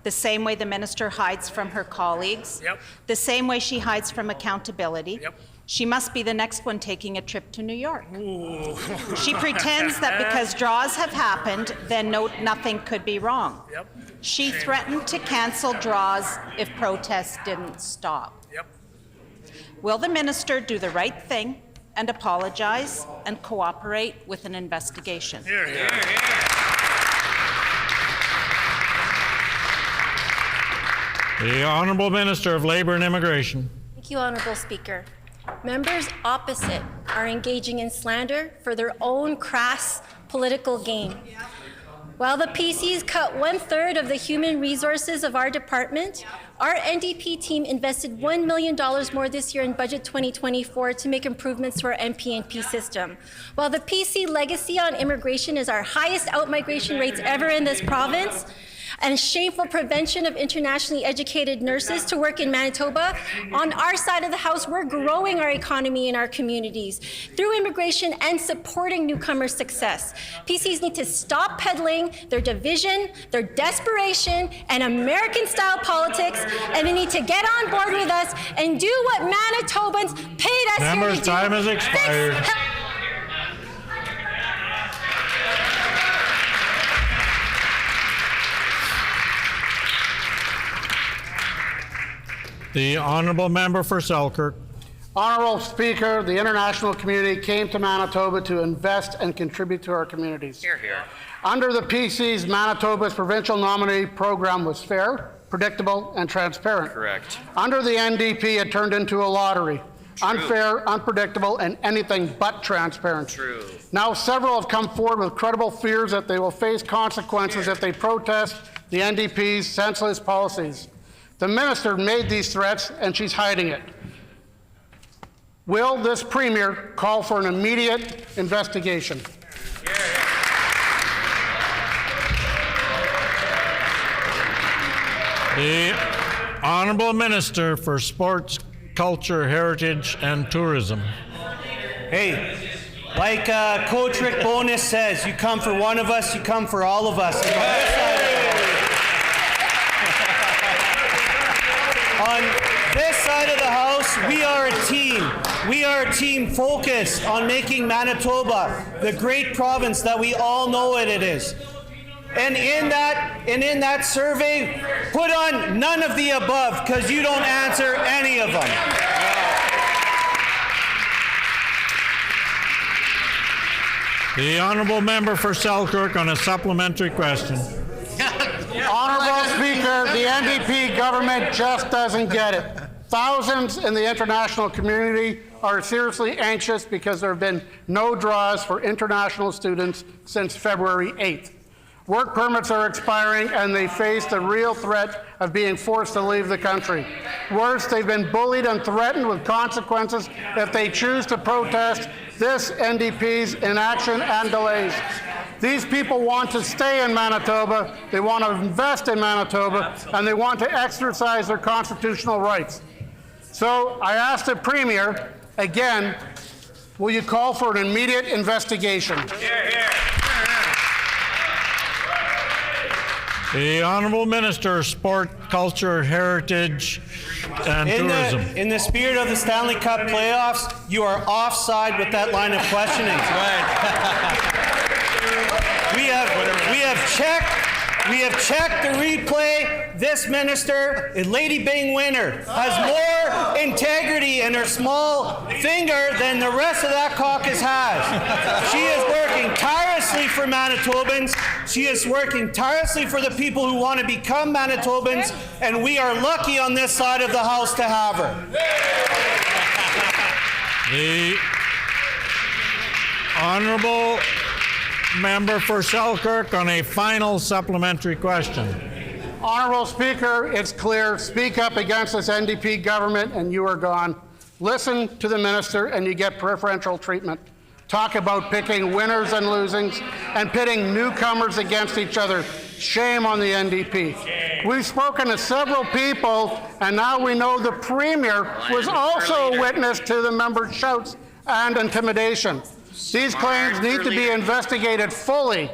the same way the minister hides from her colleagues, the same way she hides from accountability. She must be the next one taking a trip to New York. She pretends that because draws have happened, then nothing could be wrong. She threatened to cancel draws if protests didn't stop. Will the minister do the right thing and apologize and cooperate with an investigation? Hear, hear. The honourable minister of Labour and Immigration. Thank you, Honourable Speaker. Members opposite are engaging in slander for their own crass political gain. While the PCs cut 1/3 of the human resources of our department, our NDP team invested $1 million more this year in Budget 2024 to make improvements to our MPNP system. While the PC legacy on immigration is our highest out-migration rates ever in this province, and shameful prevention of internationally educated nurses to work in Manitoba, on our side of the House, we're growing our economy in our communities through immigration and supporting newcomer success. PCs need to stop peddling their division, their desperation, and American-style politics, and they need to get on board with us and do what Manitobans paid us here to do. Member's time has expired. The honourable member for Selkirk. Honourable Speaker, the international community came to Manitoba to invest and contribute to our communities. Hear, hear. Under the PCs, Manitoba's provincial nominee program was fair, predictable, and transparent. Correct. Under the NDP, it turned into a lottery. True. Unfair, unpredictable, and anything but transparent. True. Now several have come forward with credible fears that they will face consequences if they protest the NDP's senseless policies. The minister made these threats, and she's hiding it. Will this Premier call for an immediate investigation? The honourable minister for Sports, Culture, Heritage and Tourism. Hey, Like Coach Rick Bowness says, you come for one of us, you come for all of us. On this side of the house, we are a team. We are a team focused on making Manitoba the great province that we all know it is. And in that survey, put on none of the above, because you don't answer any of them. The honourable member for Selkirk on a supplementary question. Honourable Speaker, the NDP government just doesn't get it. Thousands in the international community are seriously anxious because there have been no draws for international students since February 8th. Work permits are expiring and they face the real threat of being forced to leave the country. Worse, they've been bullied and threatened with consequences if they choose to protest this NDP's inaction and delays. These people want to stay in Manitoba, they want to invest in Manitoba, and they want to exercise their constitutional rights. So I ask the Premier, again, will you call for an immediate investigation? The Honourable Minister of Sport, Culture, Heritage and Tourism. In the spirit of the Stanley Cup playoffs, you are offside with that line of questioning. We have checked the replay. This minister, Lady Bing Winner, has more integrity in her small finger than the rest of that caucus has. She is working tirelessly for Manitobans. She is working tirelessly for the people who want to become Manitobans, and we are lucky on this side of the house to have her. The honourable member for Selkirk on a final supplementary question. Honourable Speaker, it's clear. Speak up against this NDP government and you are gone. Listen to the minister and you get preferential treatment. Talk about picking winners and losings and pitting newcomers against each other. Shame on the NDP. We've spoken to several people and now we know the Premier was also a witness to the members' shouts and intimidation. These claims need to be investigated fully,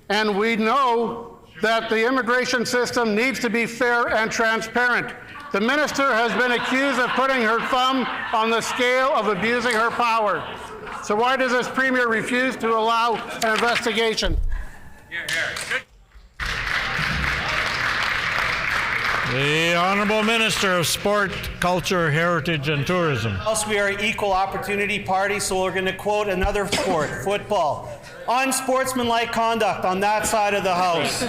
and we know that the immigration system needs to be fair and transparent. The minister has been accused of putting her thumb on the scale of abusing her power. So why does this Premier refuse to allow an investigation? The Honourable Minister of Sport, Culture, Heritage and Tourism. Else we are an equal opportunity party, so we're going to quote another sport, football. Unsportsmanlike conduct on that side of the house.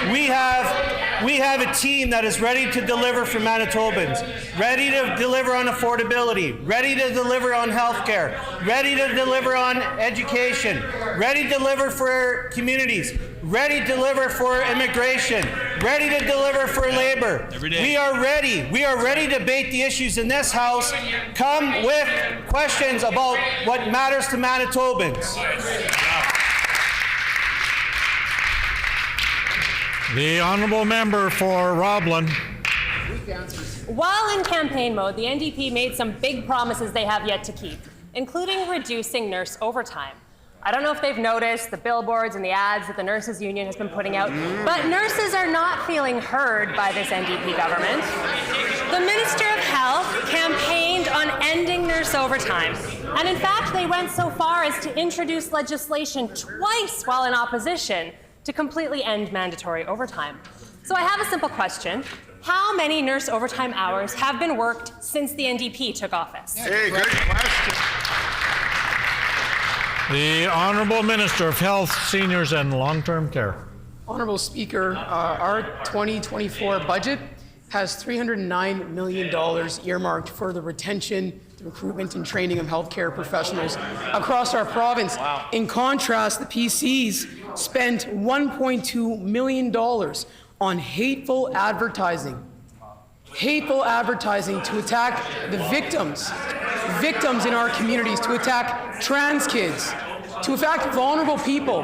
We have a team that is ready to deliver for Manitobans, ready to deliver on affordability, ready to deliver on healthcare, ready to deliver on education, ready to deliver for communities, ready to deliver for immigration, ready to deliver for labor. We are ready. We are ready to debate the issues in this house. Come with questions about what matters to Manitobans. The honourable member for Roblin. While in campaign mode, the NDP made some big promises they have yet to keep, including reducing nurse overtime. I don't know if they've noticed the billboards and the ads that the nurses union has been putting out, but nurses are not feeling heard by this NDP government. The Minister of Health campaigned on ending nurse overtime, and in fact, they went so far as to introduce legislation twice while in opposition to completely end mandatory overtime. So I have a simple question. How many nurse overtime hours have been worked since the NDP took office? Hey, good question. The Honourable Minister of Health, Seniors and Long-Term Care. Honourable Speaker, our 2024 budget has $309 million earmarked for the retention, the recruitment and training of healthcare professionals across our province. Wow. In contrast, the PCs spent $1.2 million on hateful advertising. Hateful advertising to attack the victims in our communities, to attack trans kids, to attack vulnerable people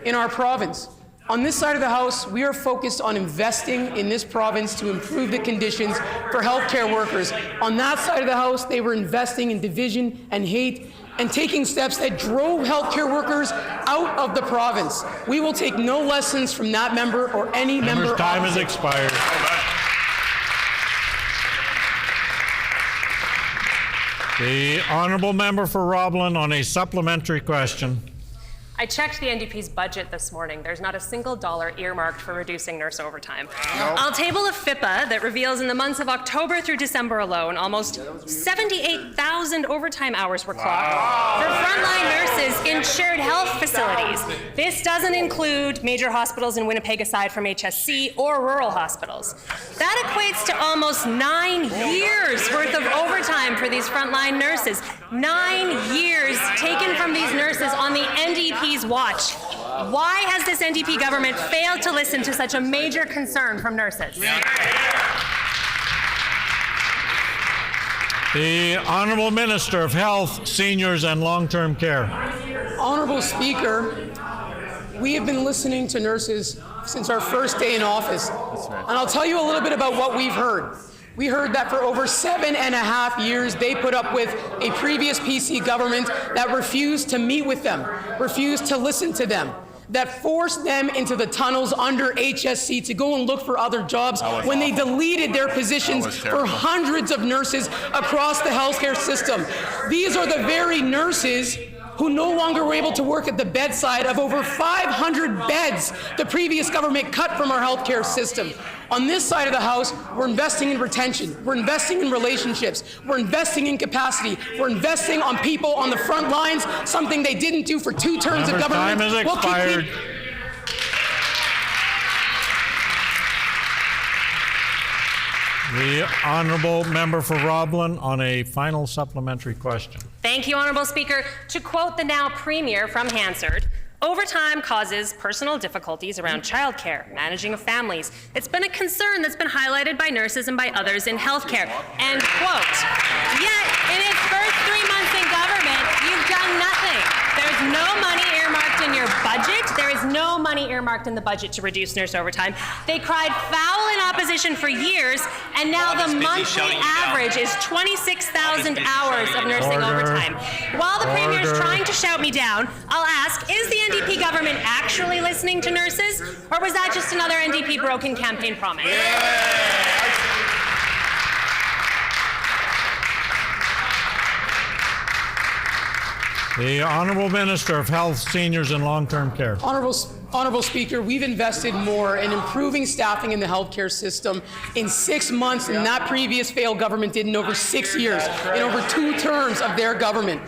in our province. On this side of the House, we are focused on investing in this province to improve the conditions for healthcare workers. On that side of the House, they were investing in division and hate and taking steps that drove healthcare workers out of the province. We will take no lessons from that member or any member. Member's time has opposite. expired. The honourable member for Roblin on a supplementary question. I checked the NDP's budget this morning. There's not a single dollar earmarked for reducing nurse overtime. I'll table a FIPA that reveals in the months of October through December alone, almost 78,000 overtime hours were clocked for frontline nurses in shared health facilities. This doesn't include major hospitals in Winnipeg aside from HSC or rural hospitals. That equates to almost 9 years worth of overtime for these frontline nurses. 9 years taken from these nurses on the NDP's watch. Why has this NDP government failed to listen to such a major concern from nurses? The Honourable Minister of Health, Seniors and Long-Term Care. Honourable Speaker, we have been listening to nurses since our first day in office. And I'll tell you a little bit about what we've heard. We heard that for over 7.5 years, they put up with a previous PC government that refused to meet with them, refused to listen to them, that forced them into the tunnels under HSC to go and look for other jobs when they deleted their positions for hundreds of nurses across the healthcare system. These are the very nurses who no longer were able to work at the bedside of over 500 beds the previous government cut from our healthcare system. On this side of the House, we're investing in retention, we're investing in relationships, we're investing in capacity, we're investing on people on the front lines, something they didn't do for 2 terms of government. Time has expired. The honourable member for Roblin on a final supplementary question. Thank you, Honourable Speaker. To quote the now Premier from Hansard, overtime causes personal difficulties around childcare, managing of families. It's been a concern that's been highlighted by nurses and by others in healthcare. End quote. Yet, in its first 3 months in government, you've done nothing. There's no money earmarked in your budget. There is no money earmarked in the budget to reduce nurse overtime. They cried foul in opposition for years, and now the monthly average is 26,000 hours of nursing overtime. While the Premier is trying to shout me down, I'll ask, is the NDP government actually listening to nurses, or was that just another NDP broken campaign promise? The Honourable Minister of Health, Seniors and Long-Term Care. Honourable Speaker, we've invested more in improving staffing in the healthcare system in 6 months than that previous failed government did in over 6 years, in over 2 terms of their government.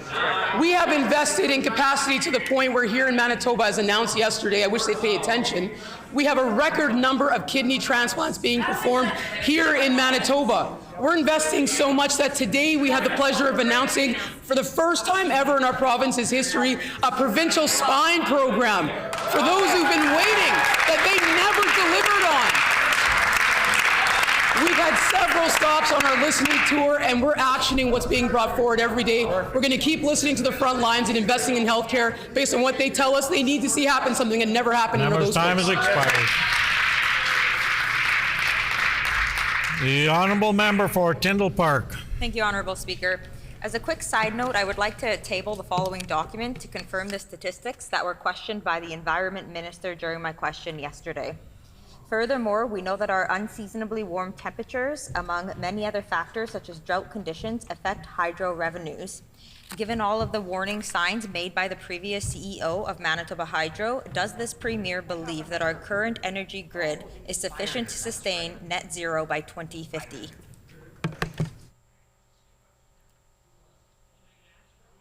We have invested in capacity to the point where here in Manitoba, as announced yesterday, I wish they'd pay attention, we have a record number of kidney transplants being performed here in Manitoba. We're investing so much that today we had the pleasure of announcing, for the first time ever in our province's history, a provincial spine program for those who've been waiting that they never delivered on. We've had several stops on our listening tour, and we're actioning what's being brought forward every day. We're going to keep listening to the front lines and investing in healthcare based on what they tell us they need to see happen, something that never happened in those time has expired. The Honourable Member for Tyndall Park. Thank you, Honourable Speaker. As a quick side note, I would like to table the following document to confirm the statistics that were questioned by the Environment Minister during my question yesterday. Furthermore, we know that our unseasonably warm temperatures, among many other factors such as drought conditions, affect hydro revenues. Given all of the warning signs made by the previous CEO of Manitoba Hydro, does this Premier believe that our current energy grid is sufficient to sustain net zero by 2050?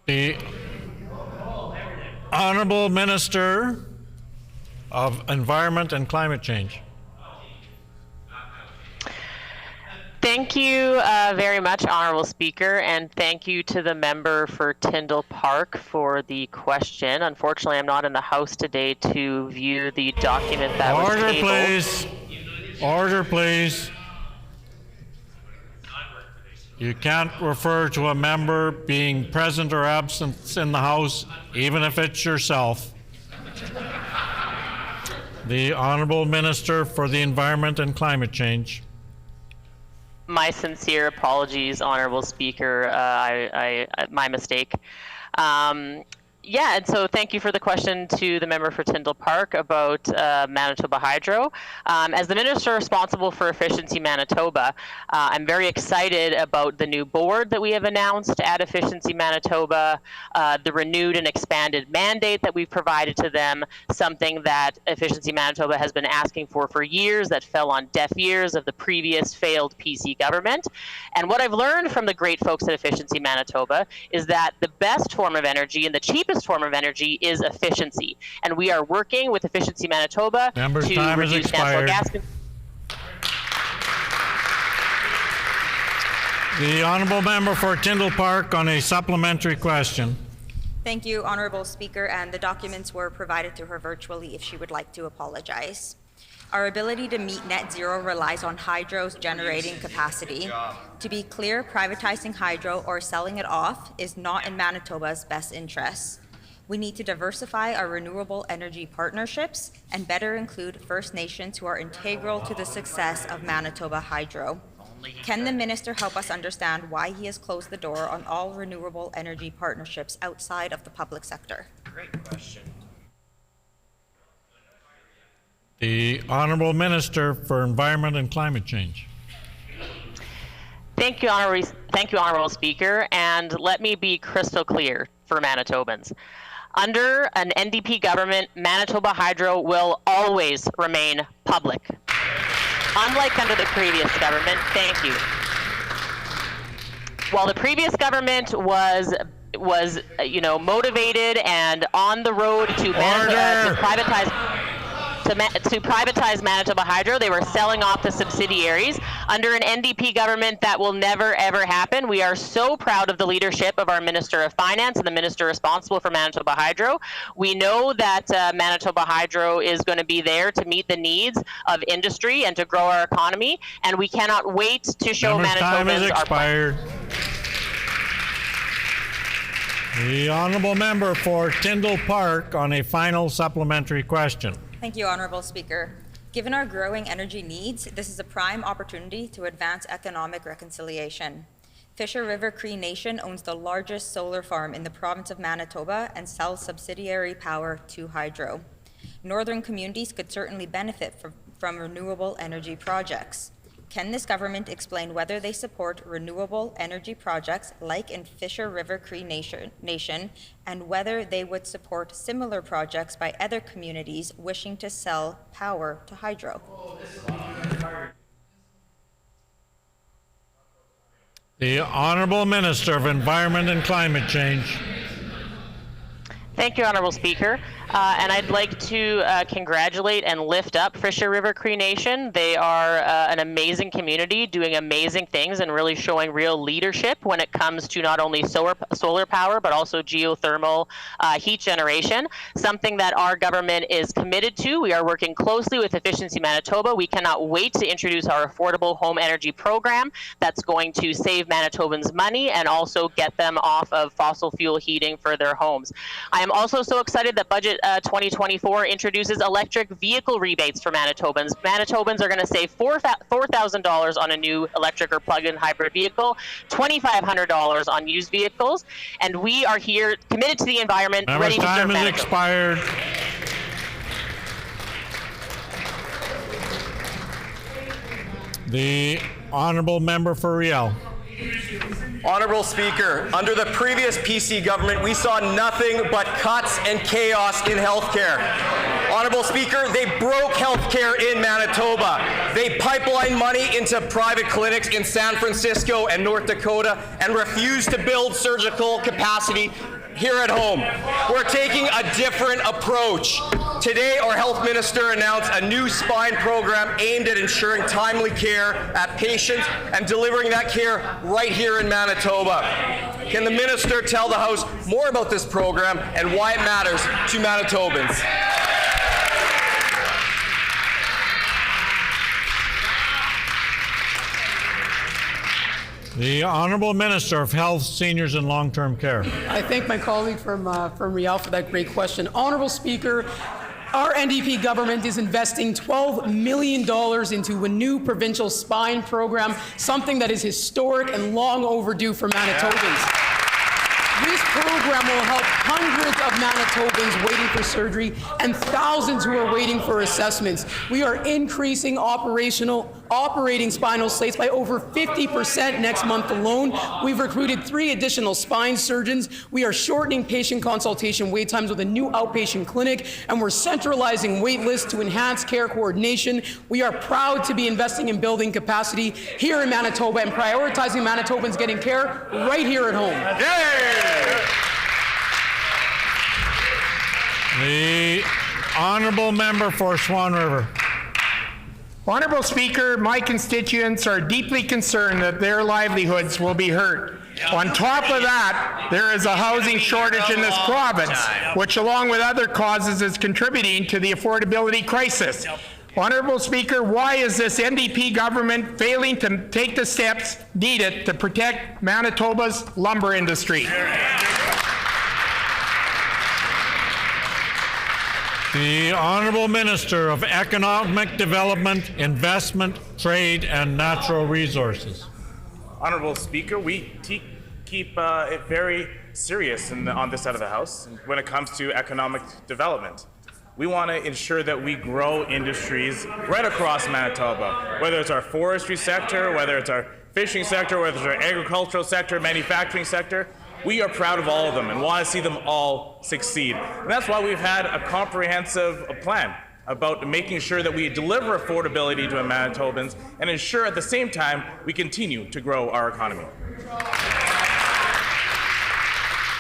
The Honourable Minister of Environment and Climate Change. Thank you very much, Honourable Speaker, and thank you to the member for Tyndall Park for the question. Unfortunately, I'm not in the House today to view the document that was tabled. Order, please. Order, please. You can't refer to a member being present or absent in the House, even if it's yourself. The Honourable Minister for the Environment and Climate Change. My sincere apologies, Honourable Speaker. My mistake. Yeah, and so thank you for the question to the member for Tyndall Park about Manitoba Hydro. As the minister responsible for Efficiency Manitoba, I'm very excited about the new board that we have announced at Efficiency Manitoba, the renewed and expanded mandate that we've provided to them, something that Efficiency Manitoba has been asking for years, that fell on deaf ears of the previous failed PC government. And what I've learned from the great folks at Efficiency Manitoba is that the best form of energy and the cheapest form of energy is efficiency. And we are working with Efficiency Manitoba Member's to time has reduce natural expired. gas. The honourable member for Tyndall Park on a supplementary question. Thank you, Honourable Speaker, and the documents were provided to her virtually if she would like to apologize. Our ability to meet net zero relies on hydro's generating capacity. To be clear, privatizing hydro or selling it off is not in Manitoba's best interests. We need to diversify our renewable energy partnerships and better include First Nations who are integral to the success of Manitoba Hydro. Can the minister help us understand why he has closed the door on all renewable energy partnerships outside of the public sector? Great question. The Honourable Minister for Environment and Climate Change. Thank you, Honourable Speaker, and let me be crystal clear for Manitobans. Under an NDP government, Manitoba Hydro will always remain public. Unlike under the previous government, thank you. While the previous government was motivated and on the road to privatize Manitoba Hydro, they were selling off the subsidiaries. Under an NDP government, that will never, ever happen. We are so proud of the leadership of our Minister of Finance and the minister responsible for Manitoba Hydro. We know that Manitoba Hydro is going to be there to meet the needs of industry and to grow our economy, and we cannot wait to show Member's time has Manitobans our expired. The honourable member for Tyndall Park on a final supplementary question. Thank you, Honourable Speaker. Given our growing energy needs, this is a prime opportunity to advance economic reconciliation. Fisher River Cree Nation owns the largest solar farm in the province of Manitoba and sells subsidiary power to hydro. Northern communities could certainly benefit from renewable energy projects. Can this government explain whether they support renewable energy projects like in Fisher River Cree Nation and whether they would support similar projects by other communities wishing to sell power to hydro? The Honourable Minister of Environment and Climate Change. Thank you, Honourable Speaker. And I'd like to congratulate and lift up Fisher River Cree Nation. They are an amazing community doing amazing things and really showing real leadership when it comes to not only solar power, but also geothermal heat generation, something that our government is committed to. We are working closely with Efficiency Manitoba. We cannot wait to introduce our affordable home energy program that's going to save Manitobans money and also get them off of fossil fuel heating for their homes. I am also so excited that Budget 2024 introduces electric vehicle rebates for Manitobans. Manitobans are going to save $4,000 on a new electric or plug-in hybrid vehicle, $2,500 on used vehicles, and we are here committed to the environment, ready to serve Time has Manitoba. expired. The Honourable Member for Riel. Honourable Speaker, under the previous PC government, we saw nothing but cuts and chaos in healthcare. Honourable Speaker, they broke healthcare in Manitoba. They pipelined money into private clinics in San Francisco and North Dakota and refused to build surgical capacity here at home. We're taking a different approach. Today, our health minister announced a new spine program aimed at ensuring timely care at patients and delivering that care right here in Manitoba. Can the minister tell the House more about this program and why it matters to Manitobans? The Honourable Minister of Health, Seniors and Long-Term Care. I thank my colleague from Riel for that great question. Honourable Speaker, our NDP government is investing $12 million into a new provincial spine program, something that is historic and long overdue for Manitobans. This program will help hundreds of Manitobans waiting for surgery and thousands who are waiting for assessments. We are increasing operating spinal slates by over 50% next month alone. We've recruited 3 additional spine surgeons. We are shortening patient consultation wait times with a new outpatient clinic, and we're centralizing wait lists to enhance care coordination. We are proud to be investing in building capacity here in Manitoba and prioritizing Manitobans getting care right here at home. The honourable member for Swan River. Honourable Speaker, my constituents are deeply concerned that their livelihoods will be hurt. On top of that, there is a housing shortage in this province, which along with other causes is contributing to the affordability crisis. Honourable Speaker, why is this NDP government failing to take the steps needed to protect Manitoba's lumber industry? The Honourable Minister of Economic Development, Investment, Trade and Natural Resources. Honourable Speaker, we keep it very serious on this side of the House when it comes to economic development. We want to ensure that we grow industries right across Manitoba, whether it's our forestry sector, whether it's our fishing sector, whether it's our agricultural sector, manufacturing sector. We are proud of all of them and want to see them all succeed. And that's why we've had a comprehensive plan about making sure that we deliver affordability to Manitobans and ensure at the same time we continue to grow our economy.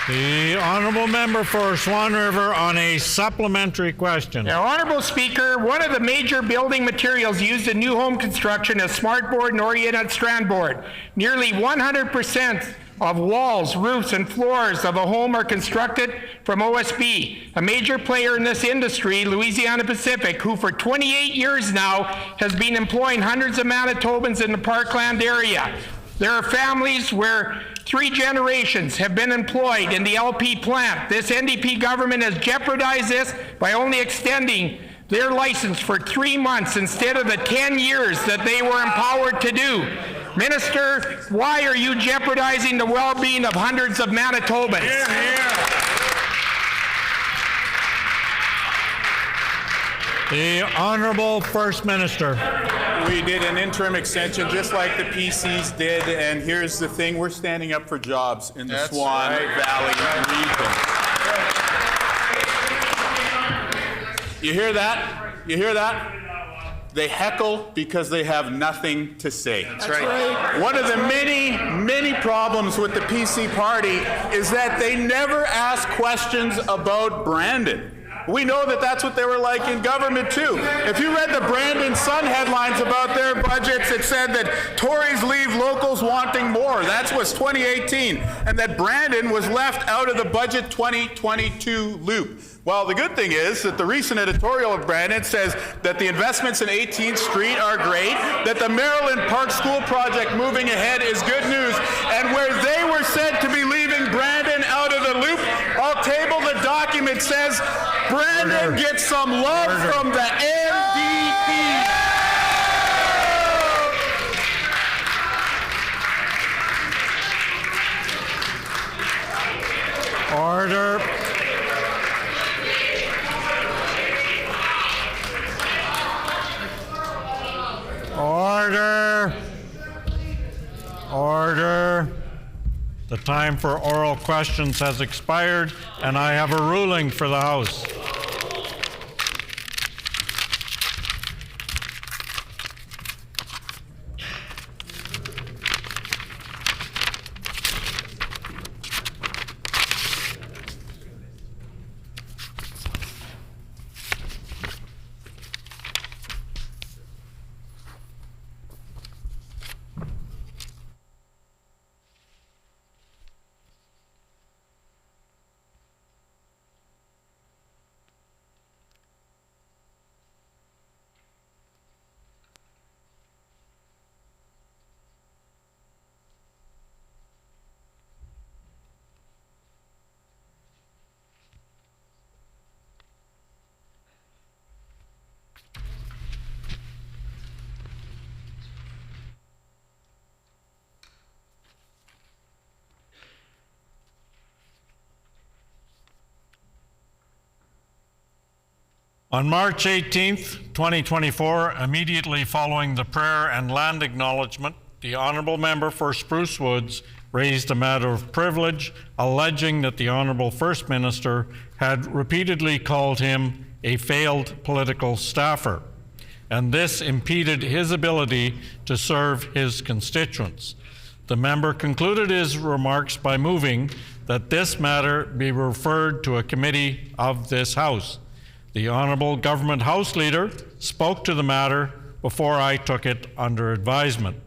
The honourable member for Swan River on a supplementary question. Now, Honourable Speaker, one of the major building materials used in new home construction is smartboard and oriented strand board. Nearly 100% of walls, roofs, and floors of a home are constructed from OSB. A major player in this industry, Louisiana Pacific, who for 28 years now has been employing hundreds of Manitobans in the Parkland area. There are families where 3 generations have been employed in the LP plant. This NDP government has jeopardized this by only extending their license for 3 months instead of the 10 years that they were empowered to do. Minister, why are you jeopardizing the well-being of hundreds of Manitobans? The Honourable First Minister. We did an interim extension just like the PCs did, and here's the thing, we're standing up for jobs in the Swan Valley region. You hear that? You hear that? They heckle because they have nothing to say. That's right. One of the many problems with the PC party is that they never ask questions about Brandon. We know that that's what they were like in government too. If you read the Brandon Sun headlines about their budgets, it said that Tories leave locals wanting more. That was 2018. And that Brandon was left out of the budget 2022 loop. Well, the good thing is that the recent editorial of Brandon says that the investments in 18th Street are great, that the Maryland Park School project moving ahead is good news, and where they were said to be leaving Brandon out of the loop, I'll table the document says Brandon gets some love from the NDP. Order. Order. Order. The time for oral questions has expired, and I have a ruling for the House. On March 18th, 2024, immediately following the prayer and land acknowledgement, the Honourable Member for Spruce Woods raised a matter of privilege, alleging that the Honourable First Minister had repeatedly called him a failed political staffer, and this impeded his ability to serve his constituents. The member concluded his remarks by moving that this matter be referred to a committee of this House. The Honourable Government House Leader spoke to the matter before I took it under advisement.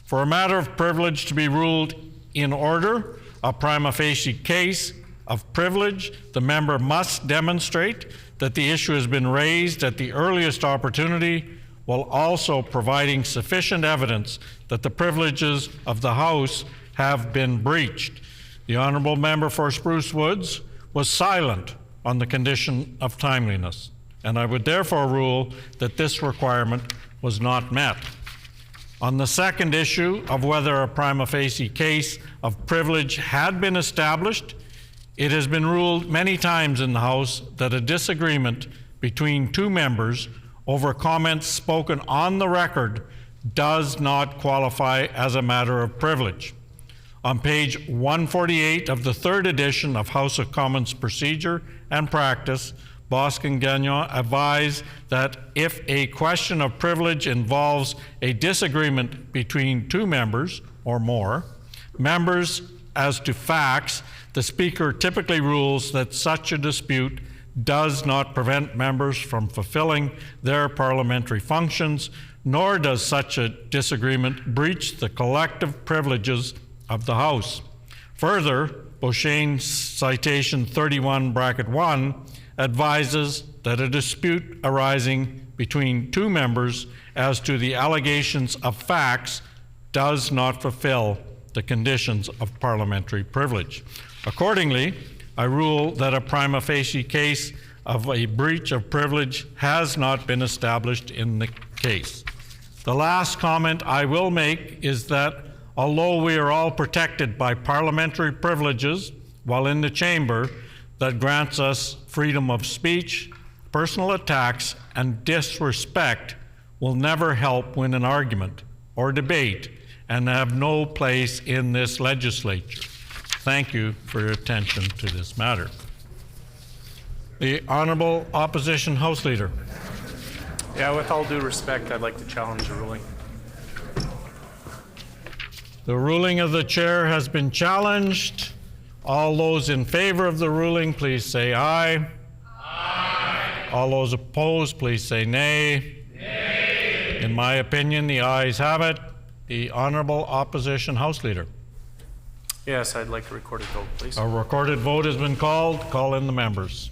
For a matter of privilege to be ruled in order, a prima facie case of privilege, the member must demonstrate that the issue has been raised at the earliest opportunity, while also providing sufficient evidence that the privileges of the House have been breached. The Honourable Member for Spruce Woods was silent on the condition of timeliness, and I would therefore rule that this requirement was not met. On the second issue of whether a prima facie case of privilege had been established, it has been ruled many times in the House that a disagreement between two members over comments spoken on the record does not qualify as a matter of privilege. On page 148 of the third edition of House of Commons Procedure and Practice, Boscan Gagnon advised that if a question of privilege involves a disagreement between two members or more, members as to facts, the Speaker typically rules that such a dispute does not prevent members from fulfilling their parliamentary functions, nor does such a disagreement breach the collective privileges of the House. Further, Beauchesne citation 31(1) advises that a dispute arising between two members as to the allegations of facts does not fulfill the conditions of parliamentary privilege. Accordingly, I rule that a prima facie case of a breach of privilege has not been established in the case. The last comment I will make is that although we are all protected by parliamentary privileges while in the chamber that grants us freedom of speech, personal attacks and disrespect will never help win an argument or debate and have no place in this legislature. Thank you for your attention to this matter. The Honourable Opposition House Leader. Yeah, with all due respect, I'd like to challenge the ruling. The ruling of the chair has been challenged. All those in favor of the ruling, please say aye. Aye. All those opposed, please say nay. Nay. In my opinion, the ayes have it. The Honourable Opposition House Leader. Yes, I'd like a recorded vote, please. A recorded vote has been called. Call in the members.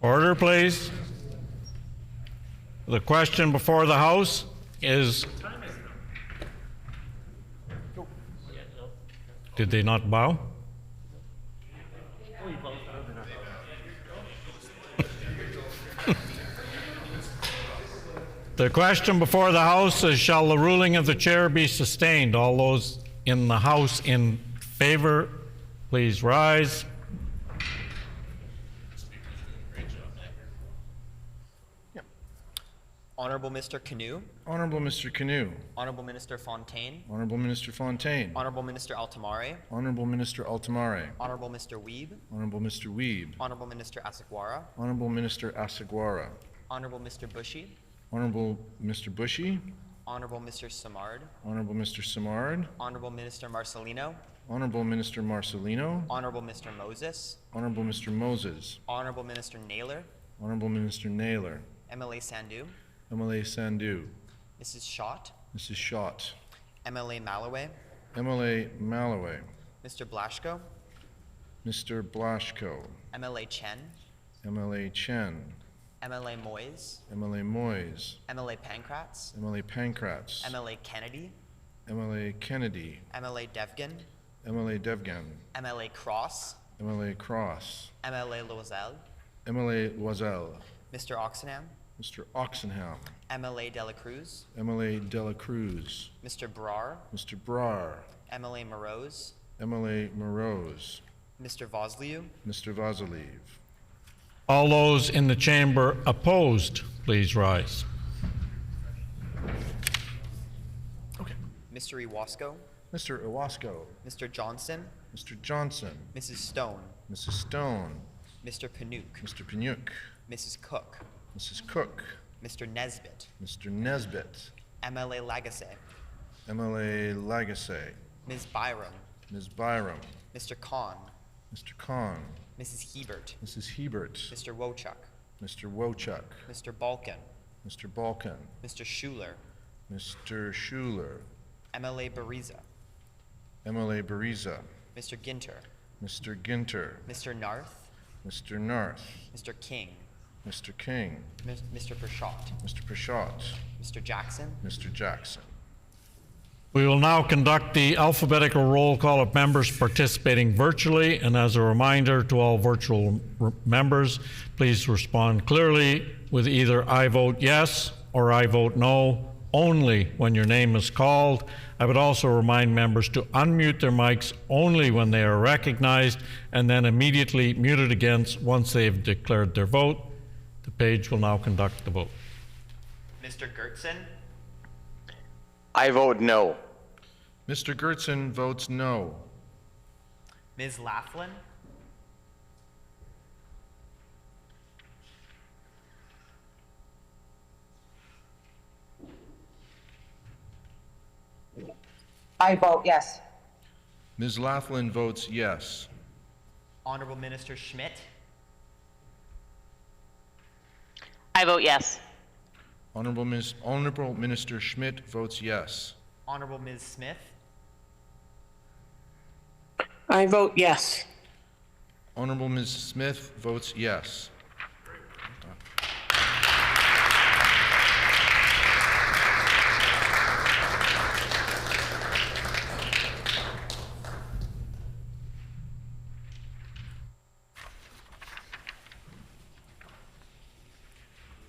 Order, please. The question before the House is... Did they not bow? The question before the House is, shall the ruling of the chair be sustained? All those in the House in favor, please rise. Honorable Mr. Canoe. Honorable Mr. Canoe. Honorable Minister Fontaine. Honorable Minister Fontaine. Honorable Minister Altamare. Honorable Minister Altamare. Honorable Mr. Weeb. Honorable Mr. Weeb. Honorable Minister Asagwara. Honorable Minister Asagwara. Honorable Mr. Bushy. Honorable Mr. Bushy. Honorable Mr. Samard. Honorable Mr. Samard. Honorable Minister Marcelino. Honorable Minister Marcelino. Honorable Mr. Moses. Honorable Mr. Moses. Honorable Minister Naylor. Honorable Minister Naylor. MLA Sandhu. MLA Sandhu. Mrs. Schott. Mrs. Schott. MLA Malloway. MLA Malloway. Mr. Blashko. Mr. Blashko. MLA Chen. MLA Chen. MLA Moyes. MLA Moyes. MLA Pankratz. MLA Pankratz. MLA Kennedy. MLA Kennedy. MLA Devgan. MLA Devgan. MLA Cross. MLA Cross. MLA Loisel. MLA Loisel. Mr. Oxenham. Mr. Oxenham. MLA Dela Cruz. MLA Dela Cruz. Mr. Brar. Mr. Brar. MLA Morose. MLA Morose. Mr. Vosliu. Mr. Vasiliev. All those in the chamber opposed, please rise. Okay. Mr. Iwasko. Mr. Iwasko. Mr. Johnson. Mr. Johnson. Mrs. Stone. Mrs. Stone. Mr. Panouk. Mr. Panyuk. Mrs. Cook. Mrs. Cook. Mr. Nesbitt. Mr. Nesbitt. MLA Lagasse. MLA Lagasse. Ms. Byram. Ms. Byram. Mr. Khan. Mr. Khan. Mrs. Hebert. Mrs. Hebert. Mr. Wochuk. Mr. Wochuk. Mr. Balkan. Mr. Balkan. Mr. Schuler. Mr. Schuler. MLA Bariza. MLA Bariza. Mr. Ginter. Mr. Ginter. Mr. Narth. Mr. Narth. Mr. King. Mr. King. Mr. Prashant. Mr. Prashant. Mr. Jackson. Mr. Jackson. We will now conduct the alphabetical roll call of members participating virtually, and as a reminder to all virtual members, please respond clearly with either I vote yes or I vote no, only when your name is called. I would also remind members to unmute their mics only when they are recognized, and then immediately mute it again once they have declared their vote. The page will now conduct the vote. Mr. Gertson. I vote no. Mr. Gertson votes no. Ms. Laughlin. I vote yes. Ms. Laughlin votes yes. Honorable Minister Schmidt. I vote yes. Honorable Minister Schmidt votes yes. Honorable Ms. Smith. I vote yes. Honorable Ms. Smith votes yes.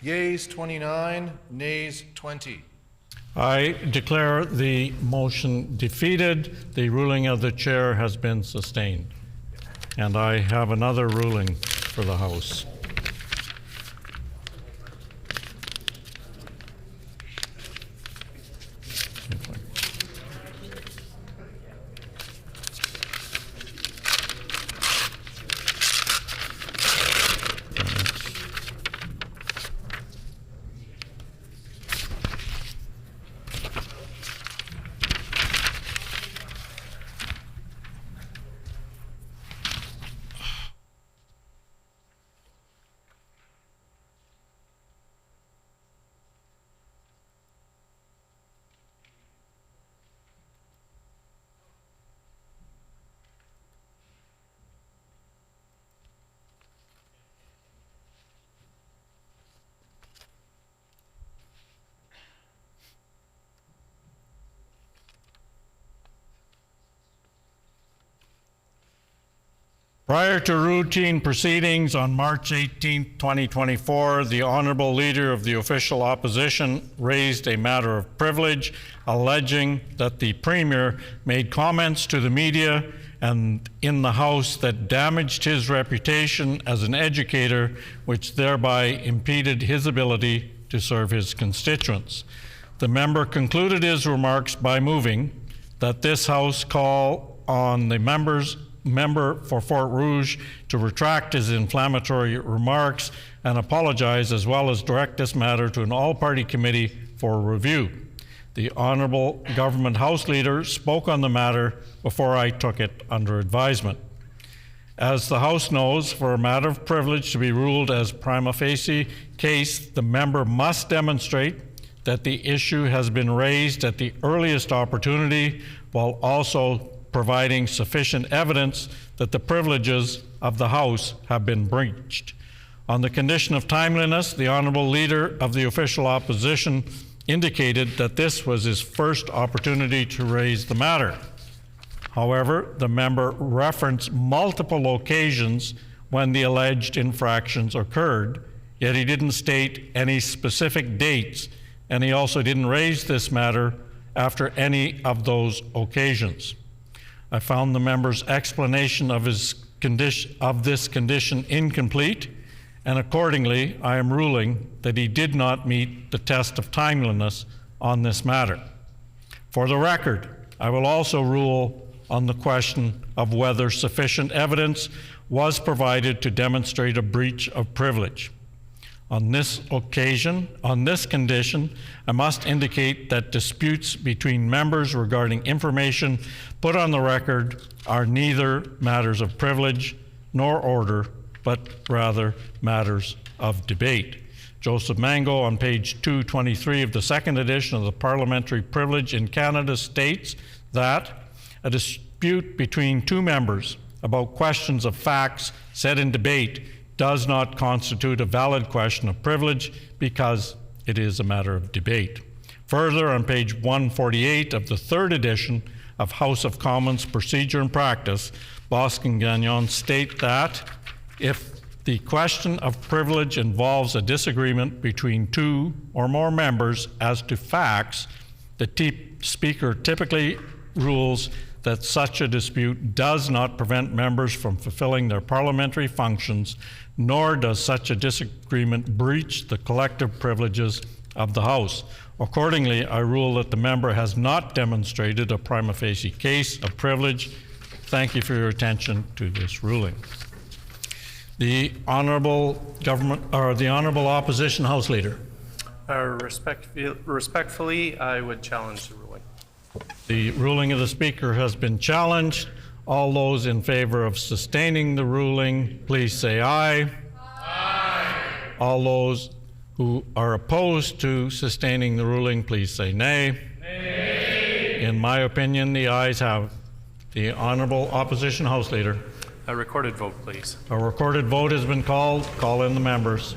Yeas 29, nays 20. I declare the motion defeated. The ruling of the chair has been sustained. And I have another ruling for the House. Prior to routine proceedings on March 18, 2024, the Honourable Leader of the Official Opposition raised a matter of privilege, alleging that the Premier made comments to the media and in the House that damaged his reputation as an educator, which thereby impeded his ability to serve his constituents. The member concluded his remarks by moving that this House call on the member for Fort Rouge to retract his inflammatory remarks and apologize, as well as direct this matter to an all-party committee for review. The Honourable Government House Leader spoke on the matter before I took it under advisement. As the House knows, for a matter of privilege to be ruled as prima facie case, the member must demonstrate that the issue has been raised at the earliest opportunity, while also providing sufficient evidence that the privileges of the House have been breached. On the condition of timeliness, the Honourable Leader of the Official Opposition indicated that this was his first opportunity to raise the matter. However, the member referenced multiple occasions when the alleged infractions occurred, yet he didn't state any specific dates, and he also didn't raise this matter after any of those occasions. I found the member's explanation of this condition incomplete, and accordingly, I am ruling that he did not meet the test of timeliness on this matter. For the record, I will also rule on the question of whether sufficient evidence was provided to demonstrate a breach of privilege. On this occasion, on this condition, I must indicate that disputes between members regarding information put on the record are neither matters of privilege nor order, but rather matters of debate. Joseph Mango on page 223 of the second edition of the Parliamentary Privilege in Canada states that a dispute between two members about questions of facts said in debate does not constitute a valid question of privilege because it is a matter of debate. Further, on page 148 of the third edition of House of Commons Procedure and Practice, Bosque and Gagnon state that if the question of privilege involves a disagreement between two or more members as to facts, the Speaker typically rules that such a dispute does not prevent members from fulfilling their parliamentary functions, nor does such a disagreement breach the collective privileges of the House. Accordingly, I rule that the member has not demonstrated a prima facie case of privilege. Thank you for your attention to this ruling. The Honourable Opposition House Leader. Respectfully, I would challenge the ruling. The ruling of the Speaker has been challenged. All those in favor of sustaining the ruling, please say aye. Aye. All those who are opposed to sustaining the ruling, please say nay. Nay. In my opinion, the ayes have it. The Honourable Opposition House Leader. A recorded vote, please. A recorded vote has been called. Call in the members.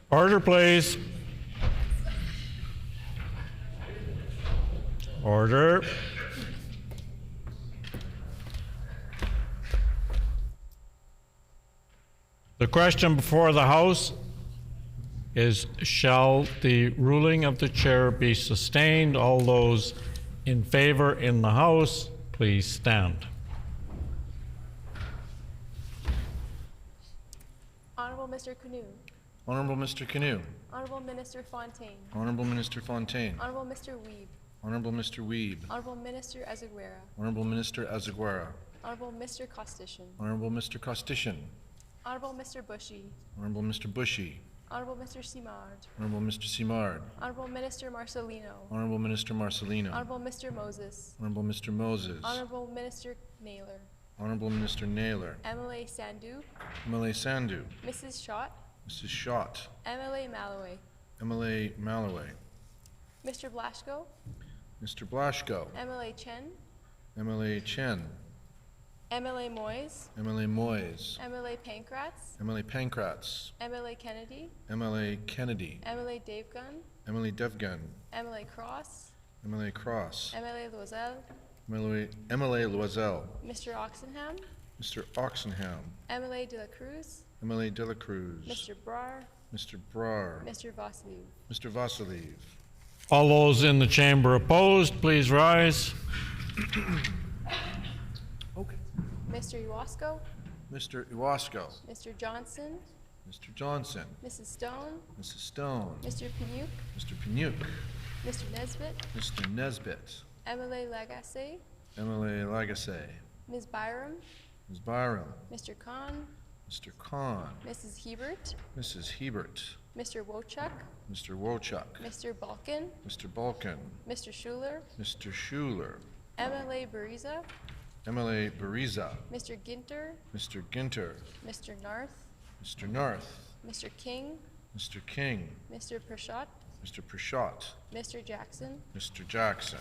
Order, please. Order. The question before the House is, shall the ruling of the chair be sustained? All those in favor in the House, please stand. Honorable Mr. Canoe. Honorable Mr. Canoe. Honorable Minister Fontaine. Honorable Minister Fontaine. Honorable Mr. Weeb. Honorable Mr. Weeb. Honorable Minister Azaguera. Honorable Minister Azaguera. Honorable Mr. Costician. Honorable Mr. Costician. Honorable Mr. Bushy. Honorable Mr. Bushy. Honorable Mr. Simard. Honorable Mr. Simard. Honorable Minister Marcelino. Honorable Minister Marcelino. Honorable Mr. Moses. Honorable Mr. Moses. Honorable Minister Naylor. Honorable Minister Naylor. MLA Sandu. MLA Sandu. Mrs. Schott. Mrs. Schott. MLA Malloway. MLA Malloway. Mr. Blaschko. Mr. Blaschko. MLA Chen. MLA Chen. MLA Moyes. MLA Moyes. MLA Pankratz. MLA Pankratz. MLA Kennedy. MLA Kennedy. MLA Davegun. MLA Devgun. MLA Cross. MLA Cross. MLA Loisel. MLA Loisel. Mr. Oxenham. Mr. Oxenham. MLA De La Cruz. MLA De La Cruz. Mr. Brar. Mr. Brar. Mr. Vasiliv. Mr. Vasiliv. All those in the chamber opposed, please rise. Mr. Iwasko. Mr. Iwasko. Mr. Johnson. Mr. Johnson. Mrs. Stone. Mrs. Stone. Mr. Piniuk. Mr. Piniuk. Mr. Nesbitt. Mr. Nesbitt. MLA Lagasse. MLA Lagasse. Ms. Byram. Ms. Byram. Mr. Khan. Mr. Khan. Mrs. Hebert. Mrs. Hebert. Mr. Wochuk. Mr. Wochuk. Mr. Balkin. Mr. Balkin. Mr. Schuler. Mr. Schuler. MLA Bariza. MLA Bariza. Mr. Ginter. Mr. Ginter. Mr. Narth. Mr. Narth. Mr. King. Mr. King. Mr. Prashad. Mr. Prashad. Mr. Jackson. Mr. Jackson.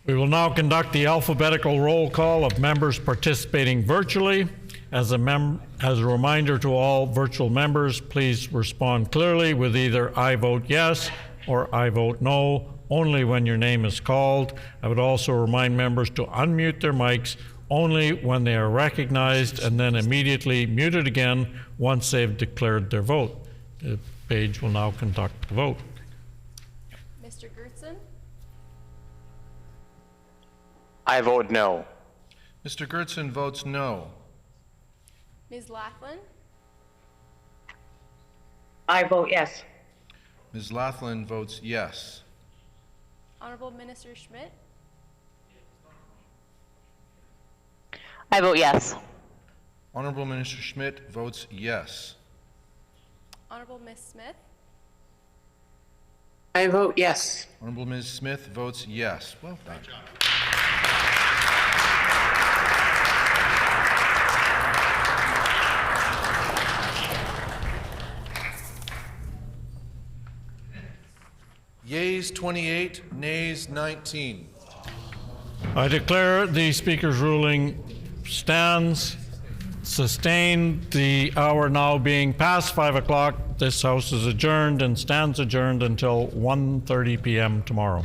We will now conduct the alphabetical roll call of members participating virtually. As a reminder to all virtual members, please respond clearly with either I vote yes or I vote no, only when your name is called. I would also remind members to unmute their mics only when they are recognized and then immediately mute it again once they've declared their vote. The page will now conduct the vote. Mr. Gertson. I vote no. Mr. Gertson votes no. Ms. Laughlin. I vote yes. Ms. Laughlin votes yes. Honorable Minister Schmidt. I vote yes. Honorable Minister Schmidt votes yes. Honorable Ms. Smith. I vote yes. Honorable Ms. Smith votes yes. Well done. Yeas 28, nays 19. I declare the Speaker's ruling stands. Sustained, the hour now being past 5 o'clock. This House is adjourned and stands adjourned until 1:30 p.m. tomorrow.